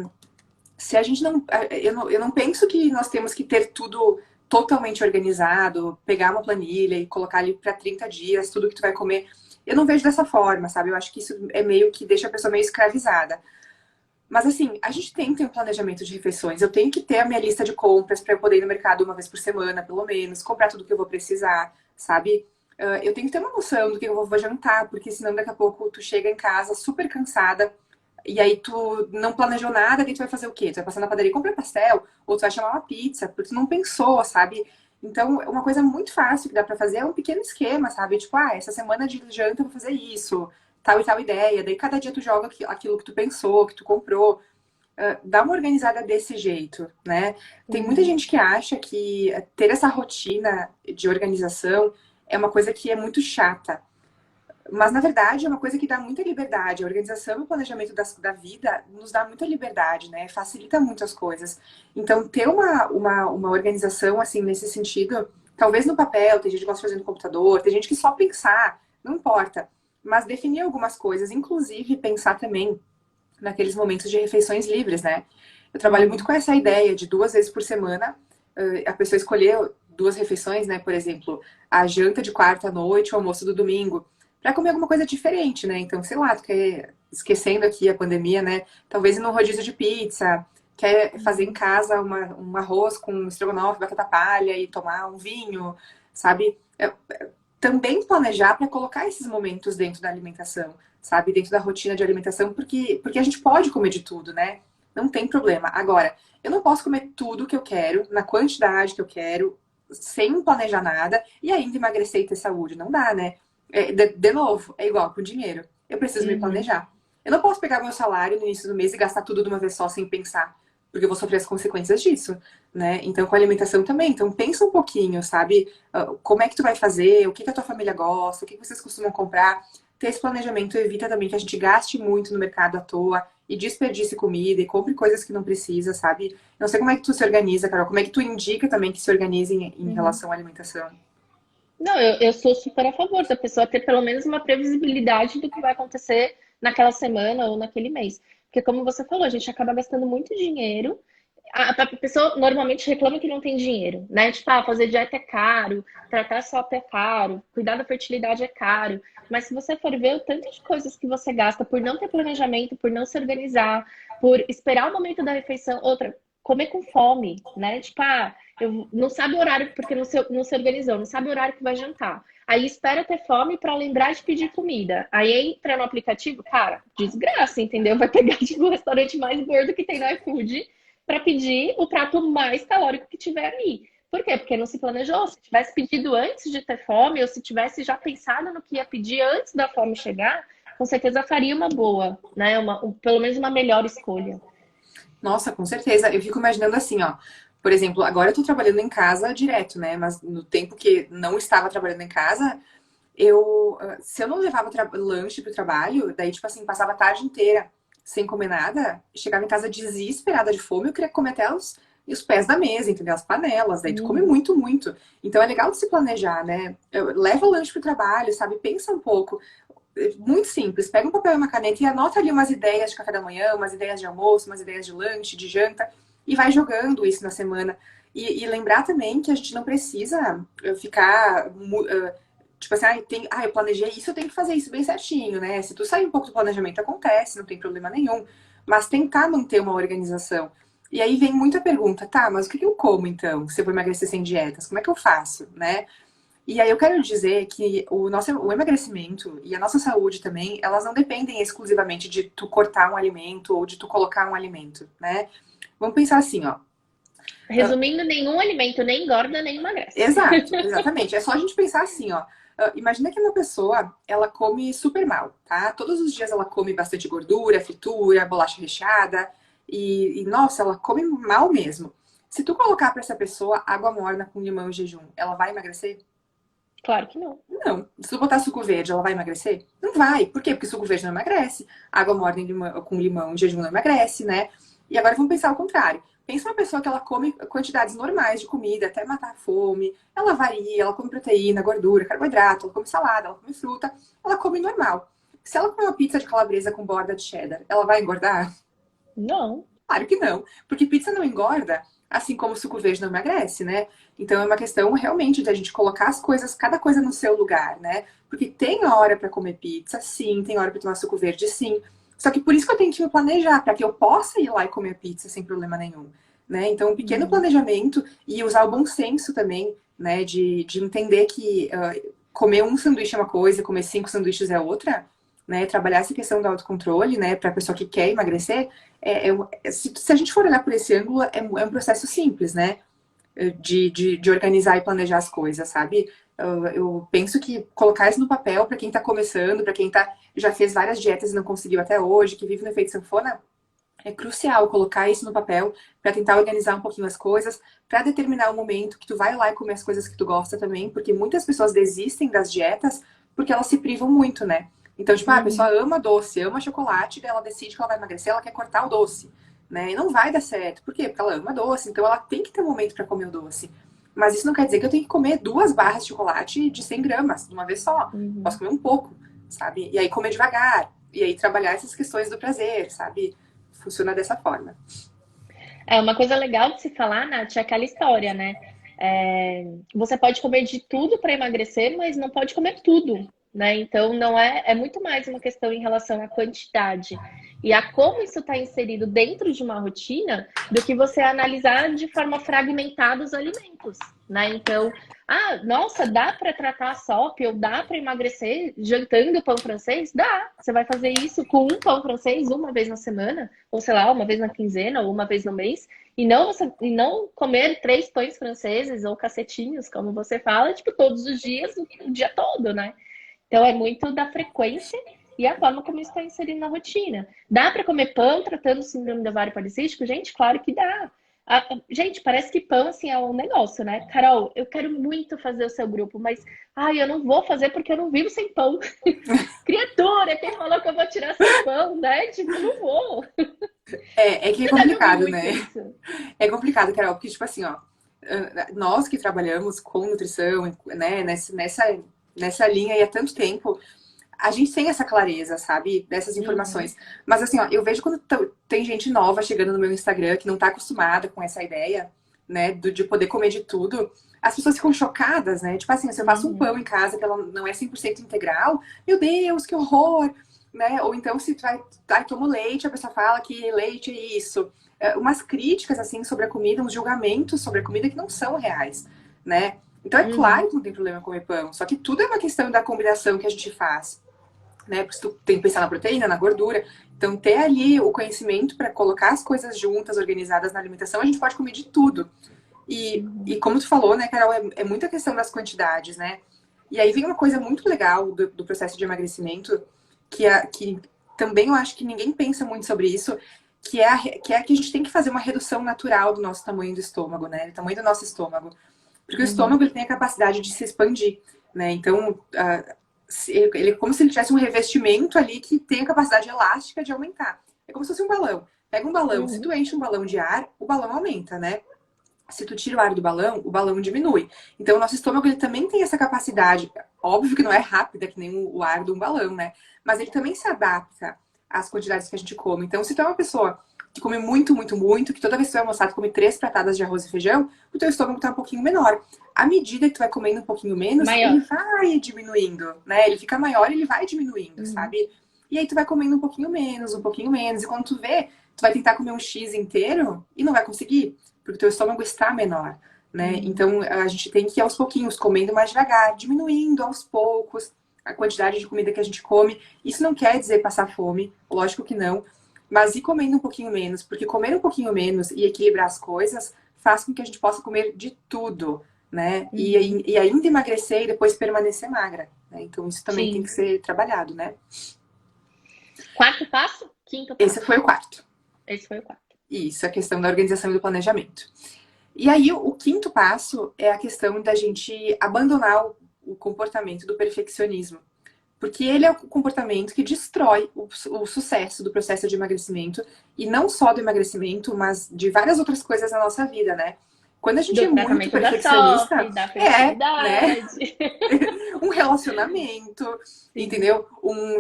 se a gente não. Eu não penso que nós temos que ter tudo totalmente organizado, pegar uma planilha e colocar ali para 30 dias tudo que tu vai comer. Eu não vejo dessa forma, sabe? Eu acho que isso é meio que deixa a pessoa meio escravizada. Mas assim, a gente tem que ter um planejamento de refeições. Eu tenho que ter a minha lista de compras para eu poder ir no mercado uma vez por semana, pelo menos, comprar tudo que eu vou precisar, sabe? Eu tenho que ter uma noção do que eu vou jantar, porque senão daqui a pouco tu chega em casa super cansada e aí tu não planejou nada, daí tu vai fazer o quê? Tu vai passar na padaria e comprar pastel, ou tu vai chamar uma pizza, porque tu não pensou, sabe? Então, uma coisa muito fácil que dá pra fazer é um pequeno esquema, sabe? Tipo, essa semana de janta eu vou fazer isso, tal e tal ideia. Daí cada dia tu joga aquilo que tu pensou, que tu comprou. Dá uma organizada desse jeito, né? Tem muita Uhum. gente que acha que ter essa rotina de organização é uma coisa que é muito chata. Mas, na verdade, é uma coisa que dá muita liberdade. A organização e o planejamento da vida nos dá muita liberdade, né? Facilita muito as coisas. Então, ter uma organização, assim, nesse sentido, talvez no papel, tem gente que gosta de fazer no computador, tem gente que só pensar, não importa. Mas definir algumas coisas, inclusive pensar também naqueles momentos de refeições livres, né? Eu trabalho muito Uhum. com essa ideia de 2 vezes por semana, a pessoa escolher 2 refeições, né? Por exemplo, a janta de quarta à noite, o almoço do domingo, para comer alguma coisa diferente, né? Então, sei lá, tu quer, esquecendo aqui a pandemia, né? Talvez ir num rodízio de pizza, quer fazer em Uhum. casa um arroz com estrogonofe, batata palha e tomar um vinho, sabe? Também planejar para colocar esses momentos dentro da alimentação, sabe? Dentro da rotina de alimentação, porque a gente pode comer de tudo, né? Não tem problema. Agora, eu não posso comer tudo que eu quero, na quantidade que eu quero, sem planejar nada, e ainda emagrecer e ter saúde. Não dá, né? De novo, é igual com dinheiro. Eu preciso me Uhum. planejar. Eu não posso pegar meu salário no início do mês e gastar tudo de uma vez só sem pensar, porque eu vou sofrer as consequências disso, né? Então, com a alimentação também. Então, pensa um pouquinho, sabe? Como é que tu vai fazer? O que a tua família gosta? O que vocês costumam comprar? Ter esse planejamento evita também que a gente gaste muito no mercado à toa e desperdice comida e compre coisas que não precisa, sabe? Não sei como é que tu se organiza, Carol. Como é que tu indica também que se organize em Uhum. relação à alimentação? Não, eu sou super a favor da pessoa ter pelo menos uma previsibilidade do que vai acontecer naquela semana ou naquele mês. Porque, como você falou, a gente acaba gastando muito dinheiro. A pessoa normalmente reclama que não tem dinheiro, né? Tipo, fazer dieta é caro, tratar SOP é caro, cuidar da fertilidade é caro. Mas se você for ver o tanto de coisas que você gasta por não ter planejamento, por não se organizar, por esperar o momento da refeição, outra, comer com fome, né? Tipo, eu, não sabe o horário porque não se organizou, não sabe o horário que vai jantar. Aí espera ter fome para lembrar de pedir comida. Aí entra no aplicativo, cara, desgraça, entendeu? Vai pegar tipo, o restaurante mais gordo que tem no iFood para pedir o prato mais calórico que tiver ali. Por quê? Porque não se planejou. Se tivesse pedido antes de ter fome, ou se tivesse já pensado no que ia pedir antes da fome chegar, com certeza faria uma boa, né? Pelo menos uma melhor escolha. Nossa, com certeza. Eu fico imaginando assim, ó. Por exemplo, agora eu tô trabalhando em casa direto, né? Mas no tempo que não estava trabalhando em casa, se eu não levava lanche pro trabalho, daí, tipo assim, passava a tarde inteira sem comer nada, chegava em casa desesperada de fome, eu queria comer até os pés da mesa, entendeu? As panelas, daí tu come Uhum. muito, muito. Então é legal de se planejar, né? Leva o lanche pro trabalho, sabe? Pensa um pouco. Muito simples, pega um papel e uma caneta e anota ali umas ideias de café da manhã, umas ideias de almoço, umas ideias de lanche, de janta, e vai jogando isso na semana. E lembrar também que a gente não precisa ficar tipo assim, eu planejei isso, eu tenho que fazer isso bem certinho, né? Se tu sair um pouco do planejamento, acontece, não tem problema nenhum. Mas tentar manter uma organização. E aí vem muita pergunta, tá, mas o que eu como então? Se eu vou emagrecer sem dietas, como é que eu faço, né? E aí eu quero dizer que o emagrecimento e a nossa saúde também, elas não dependem exclusivamente de tu cortar um alimento ou de tu colocar um alimento, né? Vamos pensar assim, ó. Resumindo, nenhum alimento nem engorda nem emagrece. Exato, exatamente. É só a gente pensar assim, ó. Imagina que uma pessoa, ela come super mal, tá? Todos os dias ela come bastante gordura, fritura, bolacha recheada nossa, ela come mal mesmo. Se tu colocar pra essa pessoa água morna com limão em jejum, ela vai emagrecer? Claro que não. Não. Se tu botar suco verde, ela vai emagrecer? Não vai. Por quê? Porque suco verde não emagrece. Água morna com limão em jejum não emagrece, né? E agora vamos pensar o contrário. Pensa uma pessoa que ela come quantidades normais de comida até matar a fome. Ela varia, ela come proteína, gordura, carboidrato, ela come salada, ela come fruta, ela come normal. Se ela comer uma pizza de calabresa com borda de cheddar, ela vai engordar? Não. Claro que não, porque pizza não engorda, assim como o suco verde não emagrece, né? Então é uma questão realmente de a gente colocar as coisas, cada coisa no seu lugar, né? Porque tem hora para comer pizza, sim, tem hora para tomar suco verde, sim. Só que por isso que eu tenho que me planejar, para que eu possa ir lá e comer pizza sem problema nenhum, né? Então um pequeno planejamento e usar o bom senso também, né? De entender que comer um sanduíche é uma coisa, comer 5 sanduíches é outra, né? Trabalhar essa questão do autocontrole, né? Para a pessoa que quer emagrecer, se a gente for olhar por esse ângulo, é um processo simples, né? De organizar e planejar as coisas, sabe? Eu penso que colocar isso no papel para quem tá começando, para quem já fez várias dietas e não conseguiu até hoje, que vive no efeito sanfona, é crucial colocar isso no papel para tentar organizar um pouquinho as coisas, para determinar o momento que tu vai lá e comer as coisas que tu gosta também, porque muitas pessoas desistem das dietas porque elas se privam muito, né? Então, tipo, a pessoa ama doce, ama chocolate, daí ela decide que ela vai emagrecer, ela quer cortar o doce, né? E não vai dar certo. Por quê? Porque ela ama doce, então ela tem que ter um momento para comer o doce. Mas isso não quer dizer que eu tenho que comer 2 barras de chocolate de 100 gramas de uma vez só. Posso comer um pouco, sabe? E aí comer devagar. E aí trabalhar essas questões do prazer, sabe? Funciona dessa forma. É uma coisa legal de se falar, Nath, é aquela história, né? Você pode comer de tudo para emagrecer, mas não pode comer tudo, né? Então não é muito mais uma questão em relação à quantidade e a como isso está inserido dentro de uma rotina do que você analisar de forma fragmentada os alimentos, né? Então, nossa, dá para tratar a SOP ou dá para emagrecer jantando pão francês? Dá. Você vai fazer isso com um pão francês uma vez na semana, ou sei lá, uma vez na quinzena ou uma vez no mês. E não comer 3 pães franceses ou cacetinhos, como você fala, tipo, todos os dias, o dia todo, né? Então é muito da frequência e a forma como isso está inserido na rotina. Dá para comer pão tratando o síndrome do ovário policístico? Gente, claro que dá. Gente, parece que pão assim é um negócio, né? Carol, eu quero muito fazer o seu grupo, mas eu não vou fazer porque eu não vivo sem pão. Criatura, quem falou que eu vou tirar sem pão, né? Tipo, não vou. É que é Você deve ouvir complicado, muito né? isso. É complicado, Carol, porque, tipo assim, ó, nós que trabalhamos com nutrição, né, nessa linha e há tanto tempo, a gente tem essa clareza, sabe, dessas informações. Mas assim, ó, eu vejo quando tem gente nova chegando no meu Instagram que não tá acostumada com essa ideia, né, de poder comer de tudo, as pessoas ficam chocadas, né? Tipo assim, se eu faço um pão em casa que ela não é 100% integral, meu Deus, que horror, né? Ou então se tu vai tomar leite, a pessoa fala que leite é isso. Umas críticas, assim, sobre a comida, uns julgamentos sobre a comida que não são reais, né? Então é claro que não tem problema comer pão, só que tudo é uma questão da combinação que a gente faz, né? Porque tu tem que pensar na proteína, na gordura. Então, ter ali o conhecimento para colocar as coisas juntas, organizadas na alimentação, a gente pode comer de tudo. E como tu falou, né, Carol, é muita questão das quantidades, né? E aí vem uma coisa muito legal do processo de emagrecimento, que também eu acho que ninguém pensa muito sobre isso, que a gente tem que fazer uma redução natural do nosso tamanho do estômago, né? O tamanho do nosso estômago. Porque o estômago ele tem a capacidade de se expandir, né? Então, ele é como se ele tivesse um revestimento ali que tem a capacidade elástica de aumentar. É como se fosse um balão. Pega um balão, se tu enche um balão de ar, o balão aumenta, né? Se tu tira o balão diminui. Então, o nosso estômago ele também tem essa capacidade. Óbvio que não é rápida, que nem o ar de um balão, né? Mas ele também se adapta às quantidades que a gente come. Então, se tu é uma pessoa que come muito, muito, muito, que toda vez que tu vai almoçar, tu come 3 pratadas de arroz e feijão, o teu estômago tá um pouquinho menor. À medida que tu vai comendo um pouquinho menos, Maior. ele vai diminuindo, né? Ele fica maior e ele vai diminuindo, sabe? E aí tu vai comendo um pouquinho menos, um pouquinho menos. E quando tu vê, tu vai tentar comer um X inteiro e não vai conseguir, porque o teu estômago está menor, né? Então, a gente tem que ir aos pouquinhos, comendo mais devagar, diminuindo aos poucos a quantidade de comida que a gente come. Isso não quer dizer passar fome, lógico que não, mas ir comendo um pouquinho menos, porque comer um pouquinho menos e equilibrar as coisas faz com que a gente possa comer de tudo, né? E ainda emagrecer e depois permanecer magra, né? Então, isso também tem Sim. que ser trabalhado, né? Quarto passo? Quinto Esse passo. foi o quarto. Esse foi o quarto. Isso, a questão da organização e do planejamento. E aí, o quinto passo é a questão da gente abandonar o comportamento do perfeccionismo. Porque ele é o comportamento que destrói o sucesso do processo de emagrecimento. E não só do emagrecimento, mas de várias outras coisas na nossa vida, né? Quando a gente é Do muito tratamento da perfeccionista, tosse, da né? fertilidade. Um relacionamento, Sim. entendeu?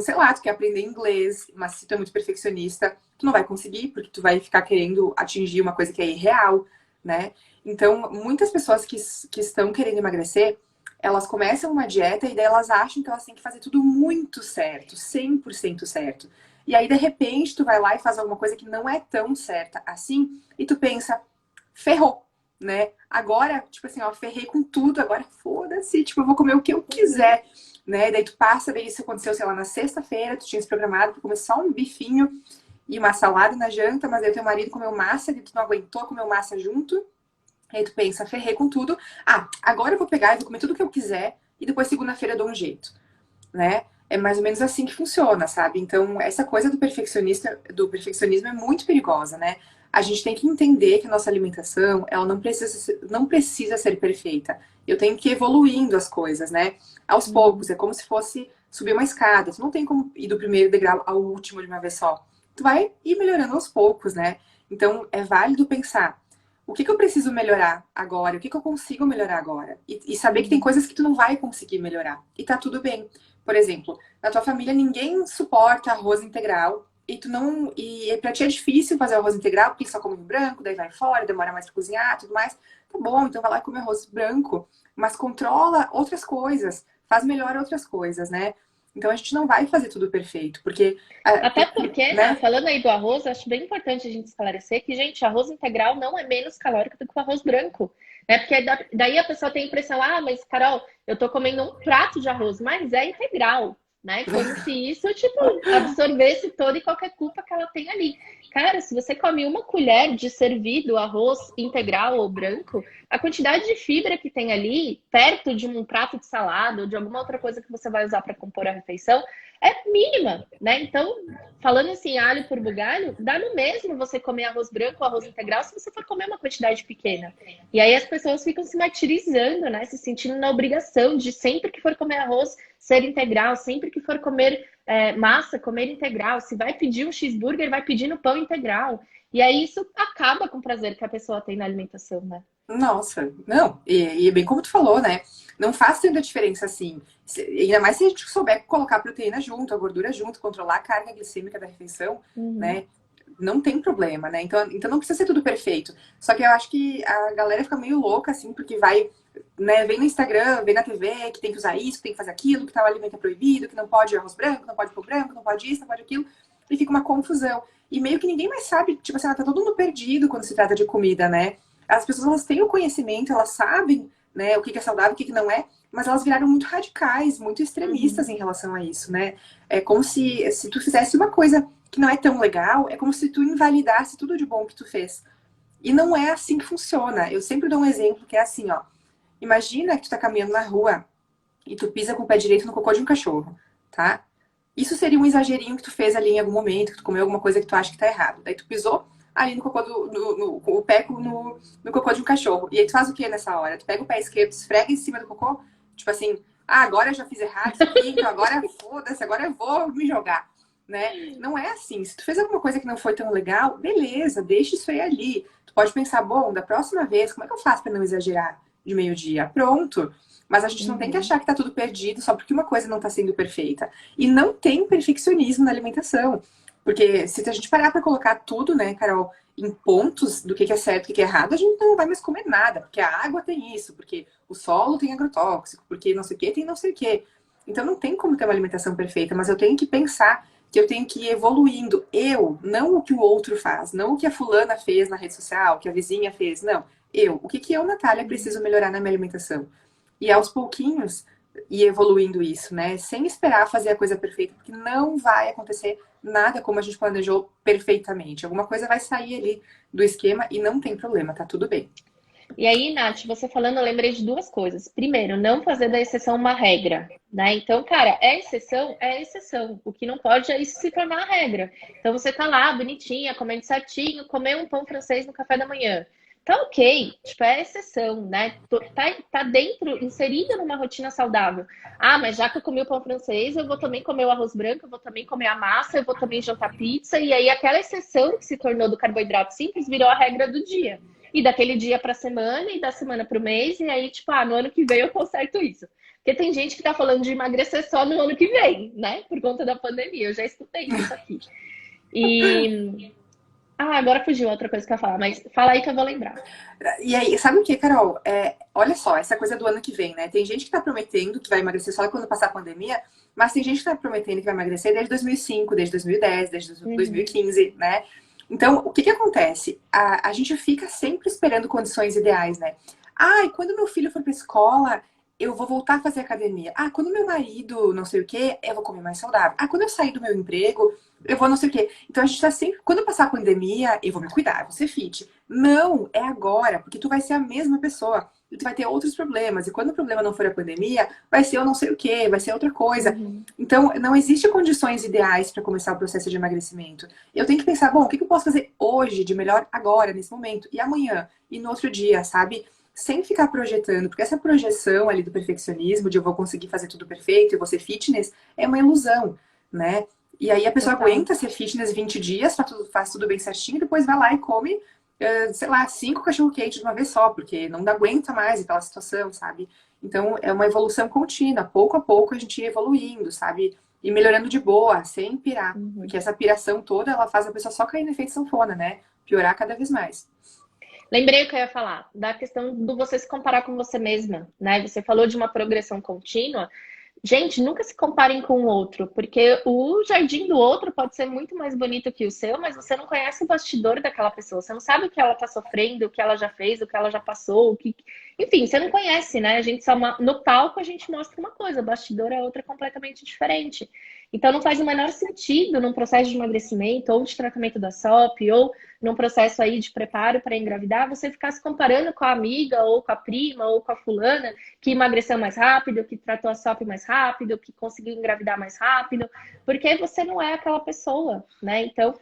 Sei lá, tu quer aprender inglês, mas se tu é muito perfeccionista, tu não vai conseguir, porque tu vai ficar querendo atingir uma coisa que é irreal, né? Então, muitas pessoas que estão querendo emagrecer, elas começam uma dieta e daí elas acham que elas têm que fazer tudo muito certo, 100% certo. E aí, de repente, tu vai lá e faz alguma coisa que não é tão certa assim, e tu pensa, ferrou, né? Agora, tipo assim, ó, ferrei com tudo, agora foda-se, tipo, eu vou comer o que eu quiser, né? Daí tu passa, daí isso aconteceu, sei lá, na sexta-feira, tu tinha se programado pra comer só um bifinho e uma salada na janta, mas aí teu marido comeu massa e tu não aguentou, comeu massa junto. Aí tu pensa, ferrei com tudo. Ah, agora eu vou pegar e vou comer tudo que eu quiser e depois segunda-feira eu dou um jeito, né? É mais ou menos assim que funciona, sabe? Então, essa coisa do perfeccionismo é muito perigosa, né? A gente tem que entender que a nossa alimentação, ela não precisa ser perfeita. Eu tenho que ir evoluindo as coisas, né? Aos poucos. É como se fosse subir uma escada. Tu não tem como ir do primeiro degrau ao último de uma vez só. Tu vai ir melhorando aos poucos, né? Então, é válido pensar o que eu preciso melhorar agora? O que eu consigo melhorar agora? E saber que tem coisas que tu não vai conseguir melhorar. E tá tudo bem. Por exemplo, na tua família ninguém suporta arroz integral. E tu não. E pra ti é difícil fazer arroz integral, porque só come branco, daí vai fora, demora mais pra cozinhar, tudo mais. Tá bom, então vai lá e come arroz branco. Mas controla outras coisas. Faz melhor outras coisas, né? Então a gente não vai fazer tudo perfeito, porque, Até porque, né? falando aí do arroz, acho bem importante a gente esclarecer que, gente, arroz integral não é menos calórico do que o arroz branco. Né? Porque daí a pessoa tem a impressão, ah, mas Carol, eu tô comendo um prato de arroz, mas é integral. Né? Como se isso, tipo, absorvesse toda e qualquer culpa que ela tem ali. Cara, se você come uma colher de servido arroz integral ou branco, a quantidade de fibra que tem ali, perto de um prato de salada ou de alguma outra coisa que você vai usar para compor a refeição, é mínima, né? Então, falando assim, alho por bugalho, dá no mesmo você comer arroz branco ou arroz integral se você for comer uma quantidade pequena. E aí as pessoas ficam se martirizando, né? Se sentindo na obrigação de sempre que for comer arroz ser integral, sempre que for comer massa, comer integral. Se vai pedir um cheeseburger, vai pedir no pão integral. E aí isso acaba com o prazer que a pessoa tem na alimentação, né? Nossa, não, e é bem como tu falou, né? Não faz tanta diferença assim. Ainda mais se a gente souber colocar a proteína junto, a gordura junto, controlar a carga glicêmica da refeição, Uhum. né? Não tem problema, né? Então não precisa ser tudo perfeito. Só que eu acho que a galera fica meio louca, assim, porque vai, né, vem no Instagram, vem na TV que tem que usar isso, que tem que fazer aquilo, que tal alimento é proibido, que não pode arroz branco, não pode pão branco, não pode isso, não pode aquilo, e fica uma confusão. E meio que ninguém mais sabe, tipo assim, tá todo mundo perdido quando se trata de comida, né? As pessoas elas têm o conhecimento, elas sabem, né, o que é saudável, o que não é, mas elas viraram muito radicais, muito extremistas Uhum. em relação a isso, né? É como se tu fizesse uma coisa que não é tão legal, é como se tu invalidasse tudo de bom que tu fez. E não é assim que funciona. Eu sempre dou um exemplo que é assim, ó. Imagina que tu tá caminhando na rua e tu pisa com o pé direito no cocô de um cachorro, tá? Isso seria um exagerinho que tu fez ali em algum momento, que tu comeu alguma coisa que tu acha que tá errado. Daí tu pisou ali no cocô com o pé no cocô de um cachorro. E aí tu faz o que nessa hora? Tu pega o pé esquerdo, esfrega em cima do cocô, tipo assim, ah, agora eu já fiz errado isso aqui, então agora foda-se, agora eu vou me jogar, né? Não é assim. Se tu fez alguma coisa que não foi tão legal, beleza, deixa isso aí ali. Tu pode pensar, bom, da próxima vez, como é que eu faço pra não exagerar de meio-dia? Pronto. Mas a gente não tem que Uhum. achar que tá tudo perdido só porque uma coisa não tá sendo perfeita. E não tem perfeccionismo na alimentação. Porque se a gente parar para colocar tudo, né, Carol, em pontos do que é certo e o que é errado, a gente não vai mais comer nada. Porque a água tem isso, porque o solo tem agrotóxico, porque não sei o que tem não sei o que. Então não tem como ter uma alimentação perfeita, mas eu tenho que pensar que eu tenho que ir evoluindo. Eu, não o que o outro faz, não o que a fulana fez na rede social, o que a vizinha fez, não. O que que eu, Natália, preciso melhorar na minha alimentação? E aos pouquinhos, ir evoluindo isso, né? Sem esperar fazer a coisa perfeita, porque não vai acontecer nada como a gente planejou perfeitamente. Alguma coisa vai sair ali do esquema e não tem problema, tá tudo bem. E aí, Nath, você falando, eu lembrei de duas coisas. Primeiro, não fazer da exceção uma regra, né? Então, cara, é exceção, é exceção. O que não pode é isso se tornar a regra. Então, você tá lá, bonitinha, comendo certinho, comer um pão francês no café da manhã. Tá ok, tipo, é exceção, né? Tá dentro, inserida numa rotina saudável. Ah, mas já que eu comi o pão francês, eu vou também comer o arroz branco, eu vou também comer a massa, eu vou também jantar pizza. E aí, aquela exceção que se tornou do carboidrato simples virou a regra do dia. E daquele dia para a semana, e da semana para o mês, e aí, tipo, no ano que vem eu conserto isso. Porque tem gente que tá falando de emagrecer só no ano que vem, né? Por conta da pandemia. Eu já escutei isso aqui. E. Agora fugiu outra coisa que eu ia falar, mas fala aí que eu vou lembrar. E aí, sabe o que, Carol? Olha só, essa coisa do ano que vem, né? Tem gente que tá prometendo que vai emagrecer só quando passar a pandemia, mas tem gente que tá prometendo que vai emagrecer desde 2005, desde 2010, desde 2015, né? Então, o que que acontece? A gente fica sempre esperando condições ideais, né? E quando meu filho for pra escola, eu vou voltar a fazer academia. Quando meu marido não sei o quê, eu vou comer mais saudável. Quando eu sair do meu emprego, eu vou não sei o quê. Então a gente tá sempre. Quando passar a pandemia, eu vou me cuidar, eu vou ser fit. Não, é agora, porque tu vai ser a mesma pessoa. E tu vai ter outros problemas. E quando o problema não for a pandemia, vai ser eu não sei o quê, vai ser outra coisa. Então, não existe condições ideais para começar o processo de emagrecimento. Eu tenho que pensar, bom, o que eu posso fazer hoje de melhor agora, nesse momento, e amanhã, e no outro dia, sabe? Sem ficar projetando, porque essa projeção ali do perfeccionismo, de eu vou conseguir fazer tudo perfeito, eu vou ser fitness, é uma ilusão, né? E aí a pessoa aguenta ser fitness 20 dias, faz tudo bem certinho, depois vai lá e come, sei lá, 5 cachorro-quente de uma vez só, porque não aguenta mais aquela situação, sabe? Então é uma evolução contínua, pouco a pouco a gente ia evoluindo, sabe? E melhorando de boa, sem pirar. Porque essa piração toda, ela faz a pessoa só cair no efeito sanfona, né? Piorar cada vez mais. Lembrei o que eu ia falar, da questão do você se comparar com você mesma, né? Você falou de uma progressão contínua. Gente, nunca se comparem com o outro, porque o jardim do outro pode ser muito mais bonito que o seu, mas você não conhece o bastidor daquela pessoa. Você não sabe o que ela tá sofrendo, o que ela já fez, o que ela já passou, o que. Enfim, você não conhece, né? A gente só no palco a gente mostra uma coisa, o bastidor é outra completamente diferente. Então não faz o menor sentido num processo de emagrecimento ou de tratamento da SOP ou num processo aí de preparo para engravidar, você ficar se comparando com a amiga ou com a prima ou com a fulana que emagreceu mais rápido, que tratou a SOP mais rápido, que conseguiu engravidar mais rápido, porque você não é aquela pessoa, né? Então,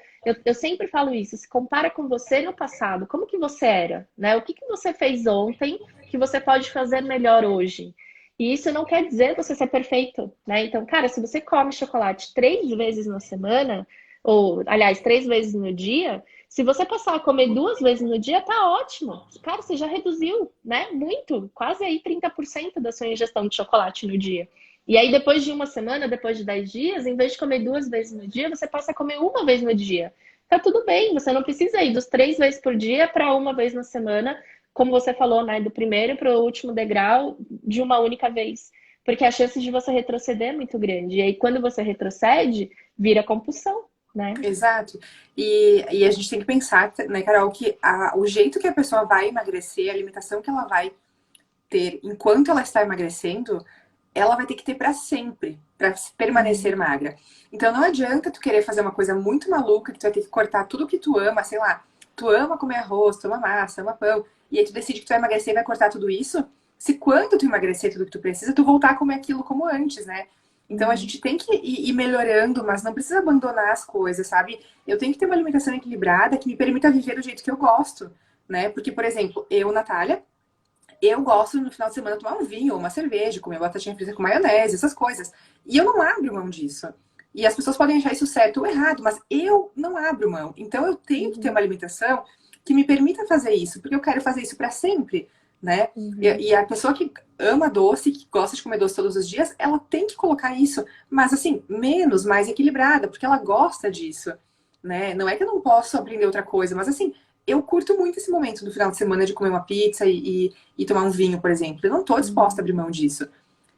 eu sempre falo isso, se compara com você no passado, como que você era, né? O que que você fez ontem que você pode fazer melhor hoje? E isso não quer dizer você ser perfeito, né? Então, cara, se você come chocolate 3 vezes na semana, ou, aliás, 3 vezes no dia, se você passar a comer 2 vezes no dia, tá ótimo. Cara, você já reduziu, né? Muito, quase aí 30% da sua ingestão de chocolate no dia. E aí, depois de uma semana, depois de 10 dias, em vez de comer 2 vezes no dia, você passa a comer uma vez no dia. Tá tudo bem, você não precisa ir dos 3 vezes por dia para uma vez na semana, como você falou, né? Do primeiro para o último degrau de uma única vez. Porque a chance de você retroceder é muito grande. E aí, quando você retrocede, vira compulsão, né? Exato. E a gente tem que pensar, né, Carol, que o jeito que a pessoa vai emagrecer, a alimentação que ela vai ter enquanto ela está emagrecendo, ela vai ter que ter para sempre, para permanecer magra. Então não adianta tu querer fazer uma coisa muito maluca, que tu vai ter que cortar tudo que tu ama, sei lá, tu ama comer arroz, tu ama massa, ama pão, e aí tu decide que tu vai emagrecer e vai cortar tudo isso, se quando tu emagrecer tudo que tu precisa, tu voltar a comer aquilo como antes, né? Então a gente tem que ir melhorando, mas não precisa abandonar as coisas, sabe? Eu tenho que ter uma alimentação equilibrada que me permita viver do jeito que eu gosto, né? Porque, por exemplo, eu, Natália, eu gosto no final de semana tomar um vinho, uma cerveja, comer batatinha frita com maionese, essas coisas. E eu não abro mão disso. E as pessoas podem achar isso certo ou errado, mas eu não abro mão. Então eu tenho que ter uma alimentação que me permita fazer isso, porque eu quero fazer isso para sempre, né? E a pessoa que ama doce, que gosta de comer doce todos os dias, ela tem que colocar isso, mas assim, menos, mais equilibrada, porque ela gosta disso, né? Não é que eu não posso aprender outra coisa, mas assim, eu curto muito esse momento do final de semana de comer uma pizza e tomar um vinho, por exemplo. Eu não tô disposta a abrir mão disso.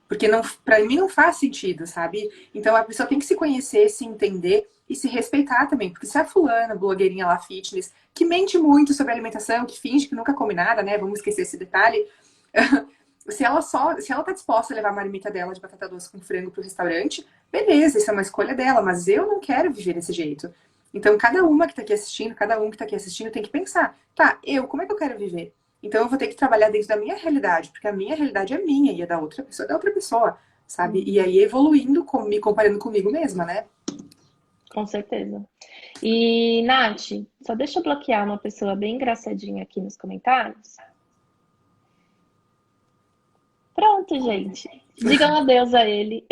Porque não, para mim não faz sentido, sabe? Então a pessoa tem que se conhecer, se entender e se respeitar também. Porque se a fulana, blogueirinha lá, fitness, que mente muito sobre alimentação, que finge que nunca come nada, né? Vamos esquecer esse detalhe. Se ela tá disposta a levar a marmita dela de batata doce com frango pro restaurante, beleza, isso é uma escolha dela, mas eu não quero viver desse jeito. Então, cada uma que tá aqui assistindo, cada um que tá aqui assistindo tem que pensar, tá, como é que eu quero viver? Então, eu vou ter que trabalhar dentro da minha realidade, porque a minha realidade é minha e a da outra pessoa é da outra pessoa, sabe? E aí, evoluindo, me comparando comigo mesma, né? Com certeza. E, Nath, só deixa eu bloquear uma pessoa bem engraçadinha aqui nos comentários. Pronto, gente. Digam adeus a ele.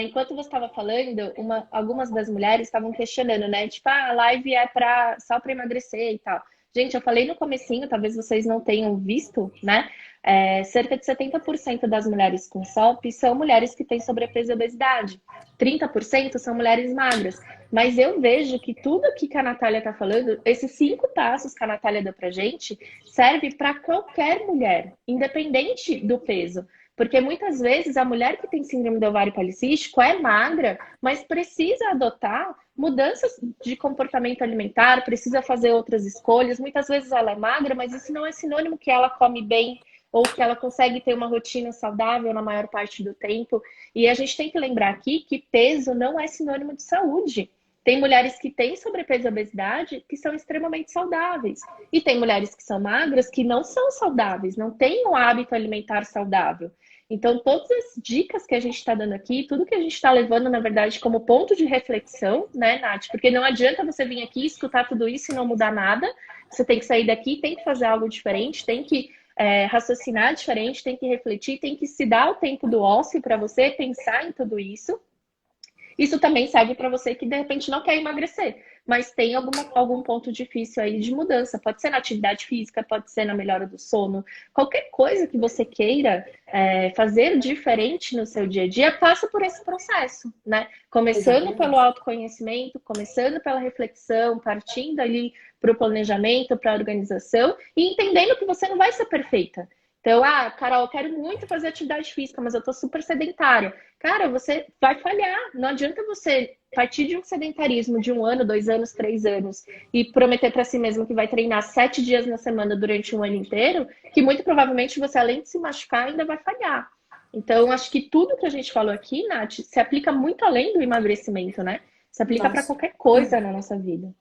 Enquanto você estava falando, algumas das mulheres estavam questionando, né? Tipo, a live é só para emagrecer e tal. Gente, eu falei no comecinho, talvez vocês não tenham visto, né? Cerca de 70% das mulheres com SOP são mulheres que têm sobrepeso e obesidade. 30% são mulheres magras. Mas eu vejo que tudo aqui que a Natália está falando, esses 5 passos que a Natália deu pra gente, serve para qualquer mulher, independente do peso. Porque muitas vezes a mulher que tem síndrome do ovário policístico é magra, mas precisa adotar mudanças de comportamento alimentar, precisa fazer outras escolhas. Muitas vezes ela é magra, mas isso não é sinônimo que ela come bem ou que ela consegue ter uma rotina saudável na maior parte do tempo. E a gente tem que lembrar aqui que peso não é sinônimo de saúde. Tem mulheres que têm sobrepeso e obesidade que são extremamente saudáveis. E tem mulheres que são magras que não são saudáveis, não têm um hábito alimentar saudável. Então, todas as dicas que a gente está dando aqui, tudo que a gente está levando, na verdade, como ponto de reflexão, né, Nath? Porque não adianta você vir aqui, escutar tudo isso e não mudar nada. Você tem que sair daqui, tem que fazer algo diferente, tem que raciocinar diferente, tem que refletir, tem que se dar o tempo do ócio para você pensar em tudo isso. Isso também serve para você que, de repente, não quer emagrecer, mas tem algum ponto difícil aí de mudança. Pode ser na atividade física, pode ser na melhora do sono. Qualquer coisa que você queira fazer diferente no seu dia a dia, passa por esse processo, né? Começando Exatamente. pelo autoconhecimento, começando pela reflexão, partindo ali para o planejamento, para a organização e entendendo que você não vai ser perfeita. Então, Carol, eu quero muito fazer atividade física, mas eu tô super sedentária. Cara, você vai falhar. Não adianta você partir de um sedentarismo de 1 ano, 2 anos, 3 anos e prometer para si mesmo que vai treinar 7 dias na semana durante um ano inteiro, que muito provavelmente você, além de se machucar, ainda vai falhar. Então, acho que tudo que a gente falou aqui, Nath, se aplica muito além do emagrecimento, né? Se aplica para Nossa, qualquer coisa na nossa vida.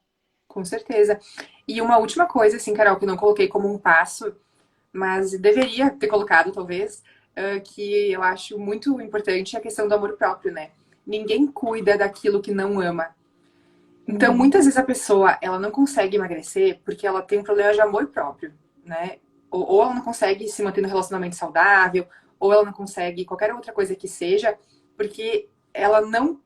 com certeza. E uma última coisa, assim, Carol, que eu não coloquei como um passo, mas deveria ter colocado, talvez, que eu acho muito importante é a questão do amor próprio, né? Ninguém cuida daquilo que não ama. Então, muitas vezes a pessoa, ela não consegue emagrecer porque ela tem um problema de amor próprio, né? Ou ela não consegue se manter no relacionamento saudável, ou ela não consegue qualquer outra coisa que seja, porque ela não...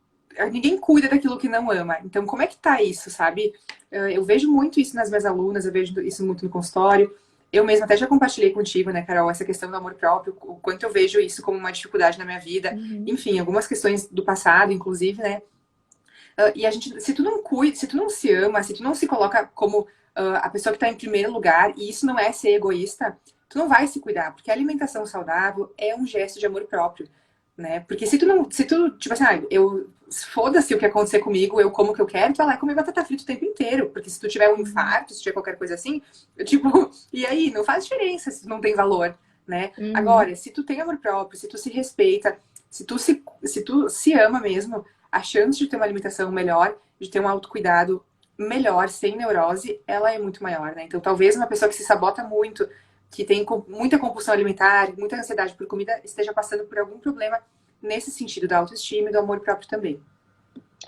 Ninguém cuida daquilo que não ama. Então, como é que tá isso, sabe? Eu vejo muito isso nas minhas alunas, eu vejo isso muito no consultório. Eu mesma até já compartilhei contigo, né, Carol, essa questão do amor próprio, o quanto eu vejo isso como uma dificuldade na minha vida. Enfim, algumas questões do passado, inclusive, né? E a gente, se tu não cuida, se tu não se ama, se tu não se coloca como a pessoa que está em primeiro lugar, e isso não é ser egoísta, tu não vai se cuidar, porque a alimentação saudável é um gesto de amor próprio, né? Porque se tu não, se tu, tipo assim, foda-se o que acontecer comigo, eu como o que eu quero, tu vai lá e comer batata frita o tempo inteiro, porque se tu tiver um infarto, se tiver qualquer coisa assim, tipo, e aí, não faz diferença se tu não tem valor, né? Agora, se tu tem amor próprio, se tu se respeita, se tu se ama mesmo, a chance de ter uma alimentação melhor, de ter um autocuidado melhor, sem neurose, ela é muito maior, né? Então, talvez uma pessoa que se sabota muito, que tem muita compulsão alimentar, muita ansiedade por comida, esteja passando por algum problema nesse sentido da autoestima e do amor próprio também.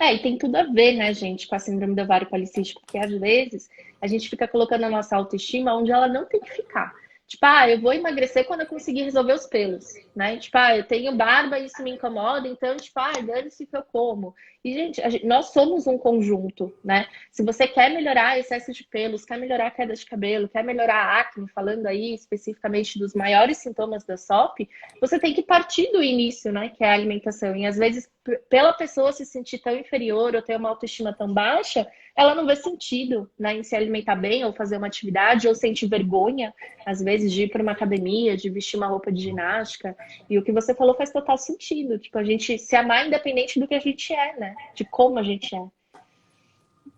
E tem tudo a ver, né, gente, com a síndrome do ovário policístico, porque às vezes a gente fica colocando a nossa autoestima onde ela não tem que ficar. Tipo, eu vou emagrecer quando eu conseguir resolver os pelos, né? Tipo, eu tenho barba e isso me incomoda, então, tipo, dane-se que eu como. E, gente, nós somos um conjunto, né? Se você quer melhorar excesso de pelos, quer melhorar a queda de cabelo, quer melhorar a acne, falando aí especificamente dos maiores sintomas da SOP, você tem que partir do início, né? Que é a alimentação. E às vezes, pela pessoa se sentir tão inferior ou ter uma autoestima tão baixa, ela não vê sentido, né, em se alimentar bem ou fazer uma atividade, ou sente vergonha, às vezes, de ir para uma academia, de vestir uma roupa de ginástica. E o que você falou faz total sentido. Tipo, a gente se amar independente do que a gente é, né? De como a gente é.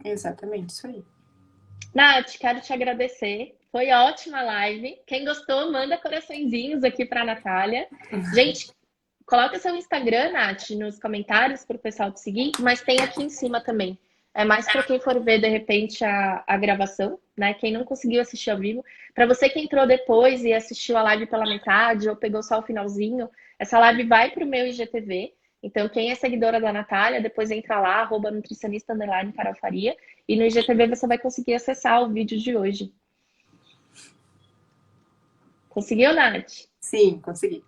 Exatamente, isso aí. Nath, quero te agradecer. Foi ótima a live. Quem gostou, manda coraçõezinhos aqui para a Natália. Gente, coloca seu Instagram, Nath, nos comentários para o pessoal te seguir, mas tem aqui em cima também. É mais para quem for ver, de repente, a gravação, né? Quem não conseguiu assistir ao vivo. Para você que entrou depois e assistiu a live pela metade ou pegou só o finalzinho, essa live vai para o meu IGTV. Então, quem é seguidora da Natália, depois entra lá, @nutricionista_Carol Faria, e no IGTV você vai conseguir acessar o vídeo de hoje. Conseguiu, Nath? Sim, consegui.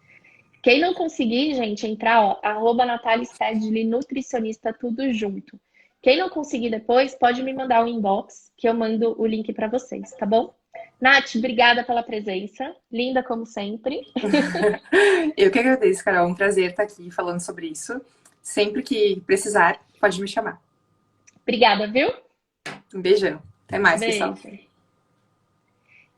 Quem não conseguir, gente, entrar, ó, @Natália Stedley, nutricionista, tudo junto. Quem não conseguir depois, pode me mandar um inbox, que eu mando o link para vocês, tá bom? Nath, obrigada pela presença. Linda como sempre. Eu que agradeço, Carol. É um prazer estar aqui falando sobre isso. Sempre que precisar, pode me chamar. Obrigada, viu? Um beijão. Até mais, pessoal. Beijo.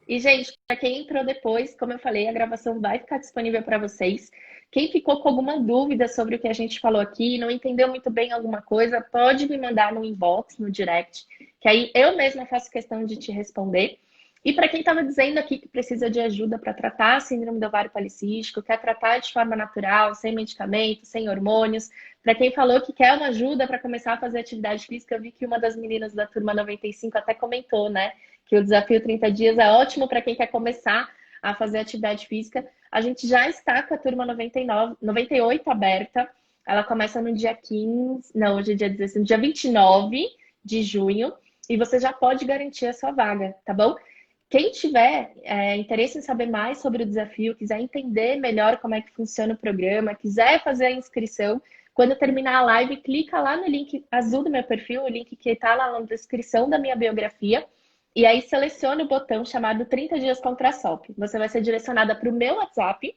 E, gente, para quem entrou depois, como eu falei, a gravação vai ficar disponível para vocês. Quem ficou com alguma dúvida sobre o que a gente falou aqui, não entendeu muito bem alguma coisa, pode me mandar no inbox, no direct, que aí eu mesma faço questão de te responder. E para quem estava dizendo aqui que precisa de ajuda para tratar a síndrome do ovário policístico, quer tratar de forma natural, sem medicamento, sem hormônios, para quem falou que quer uma ajuda para começar a fazer atividade física, eu vi que uma das meninas da turma 95 até comentou, né? Que o desafio 30 dias é ótimo para quem quer começar a fazer atividade física. A gente já está com a turma 98 aberta. Ela começa no dia 15, não, hoje é dia 16, no dia 29 de junho. E você já pode garantir a sua vaga, tá bom? Quem tiver interesse em saber mais sobre o desafio, quiser entender melhor como é que funciona o programa, quiser fazer a inscrição, quando terminar a live, clica lá no link azul do meu perfil, o link que está lá na descrição da minha biografia, e aí selecione o botão chamado 30 dias contra a SOP. Você vai ser direcionada para o meu WhatsApp,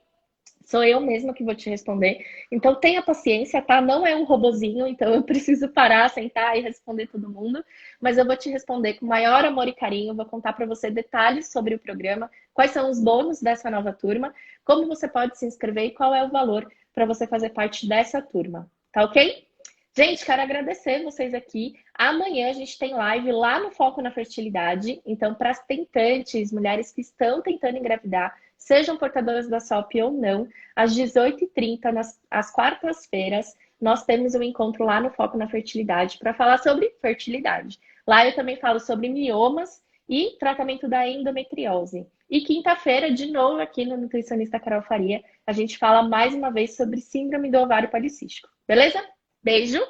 sou eu mesma que vou te responder. Então tenha paciência, tá? Não é um robozinho, então eu preciso parar, sentar e responder todo mundo. Mas eu vou te responder com maior amor e carinho. Vou contar para você detalhes sobre o programa, quais são os bônus dessa nova turma, como você pode se inscrever e qual é o valor para você fazer parte dessa turma. Tá ok? Gente, quero agradecer vocês aqui. Amanhã a gente tem live lá no Foco na Fertilidade. Então, para as tentantes, mulheres que estão tentando engravidar, sejam portadoras da SOP ou não, às 18h30, às quartas-feiras, nós temos um encontro lá no Foco na Fertilidade para falar sobre fertilidade. Lá eu também falo sobre miomas e tratamento da endometriose. E quinta-feira, de novo aqui no Nutricionista Carol Faria, a gente fala mais uma vez sobre síndrome do ovário policístico. Beleza? Beijo,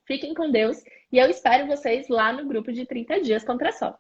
fiquem com Deus e eu espero vocês lá no grupo de 30 dias contra a SOP.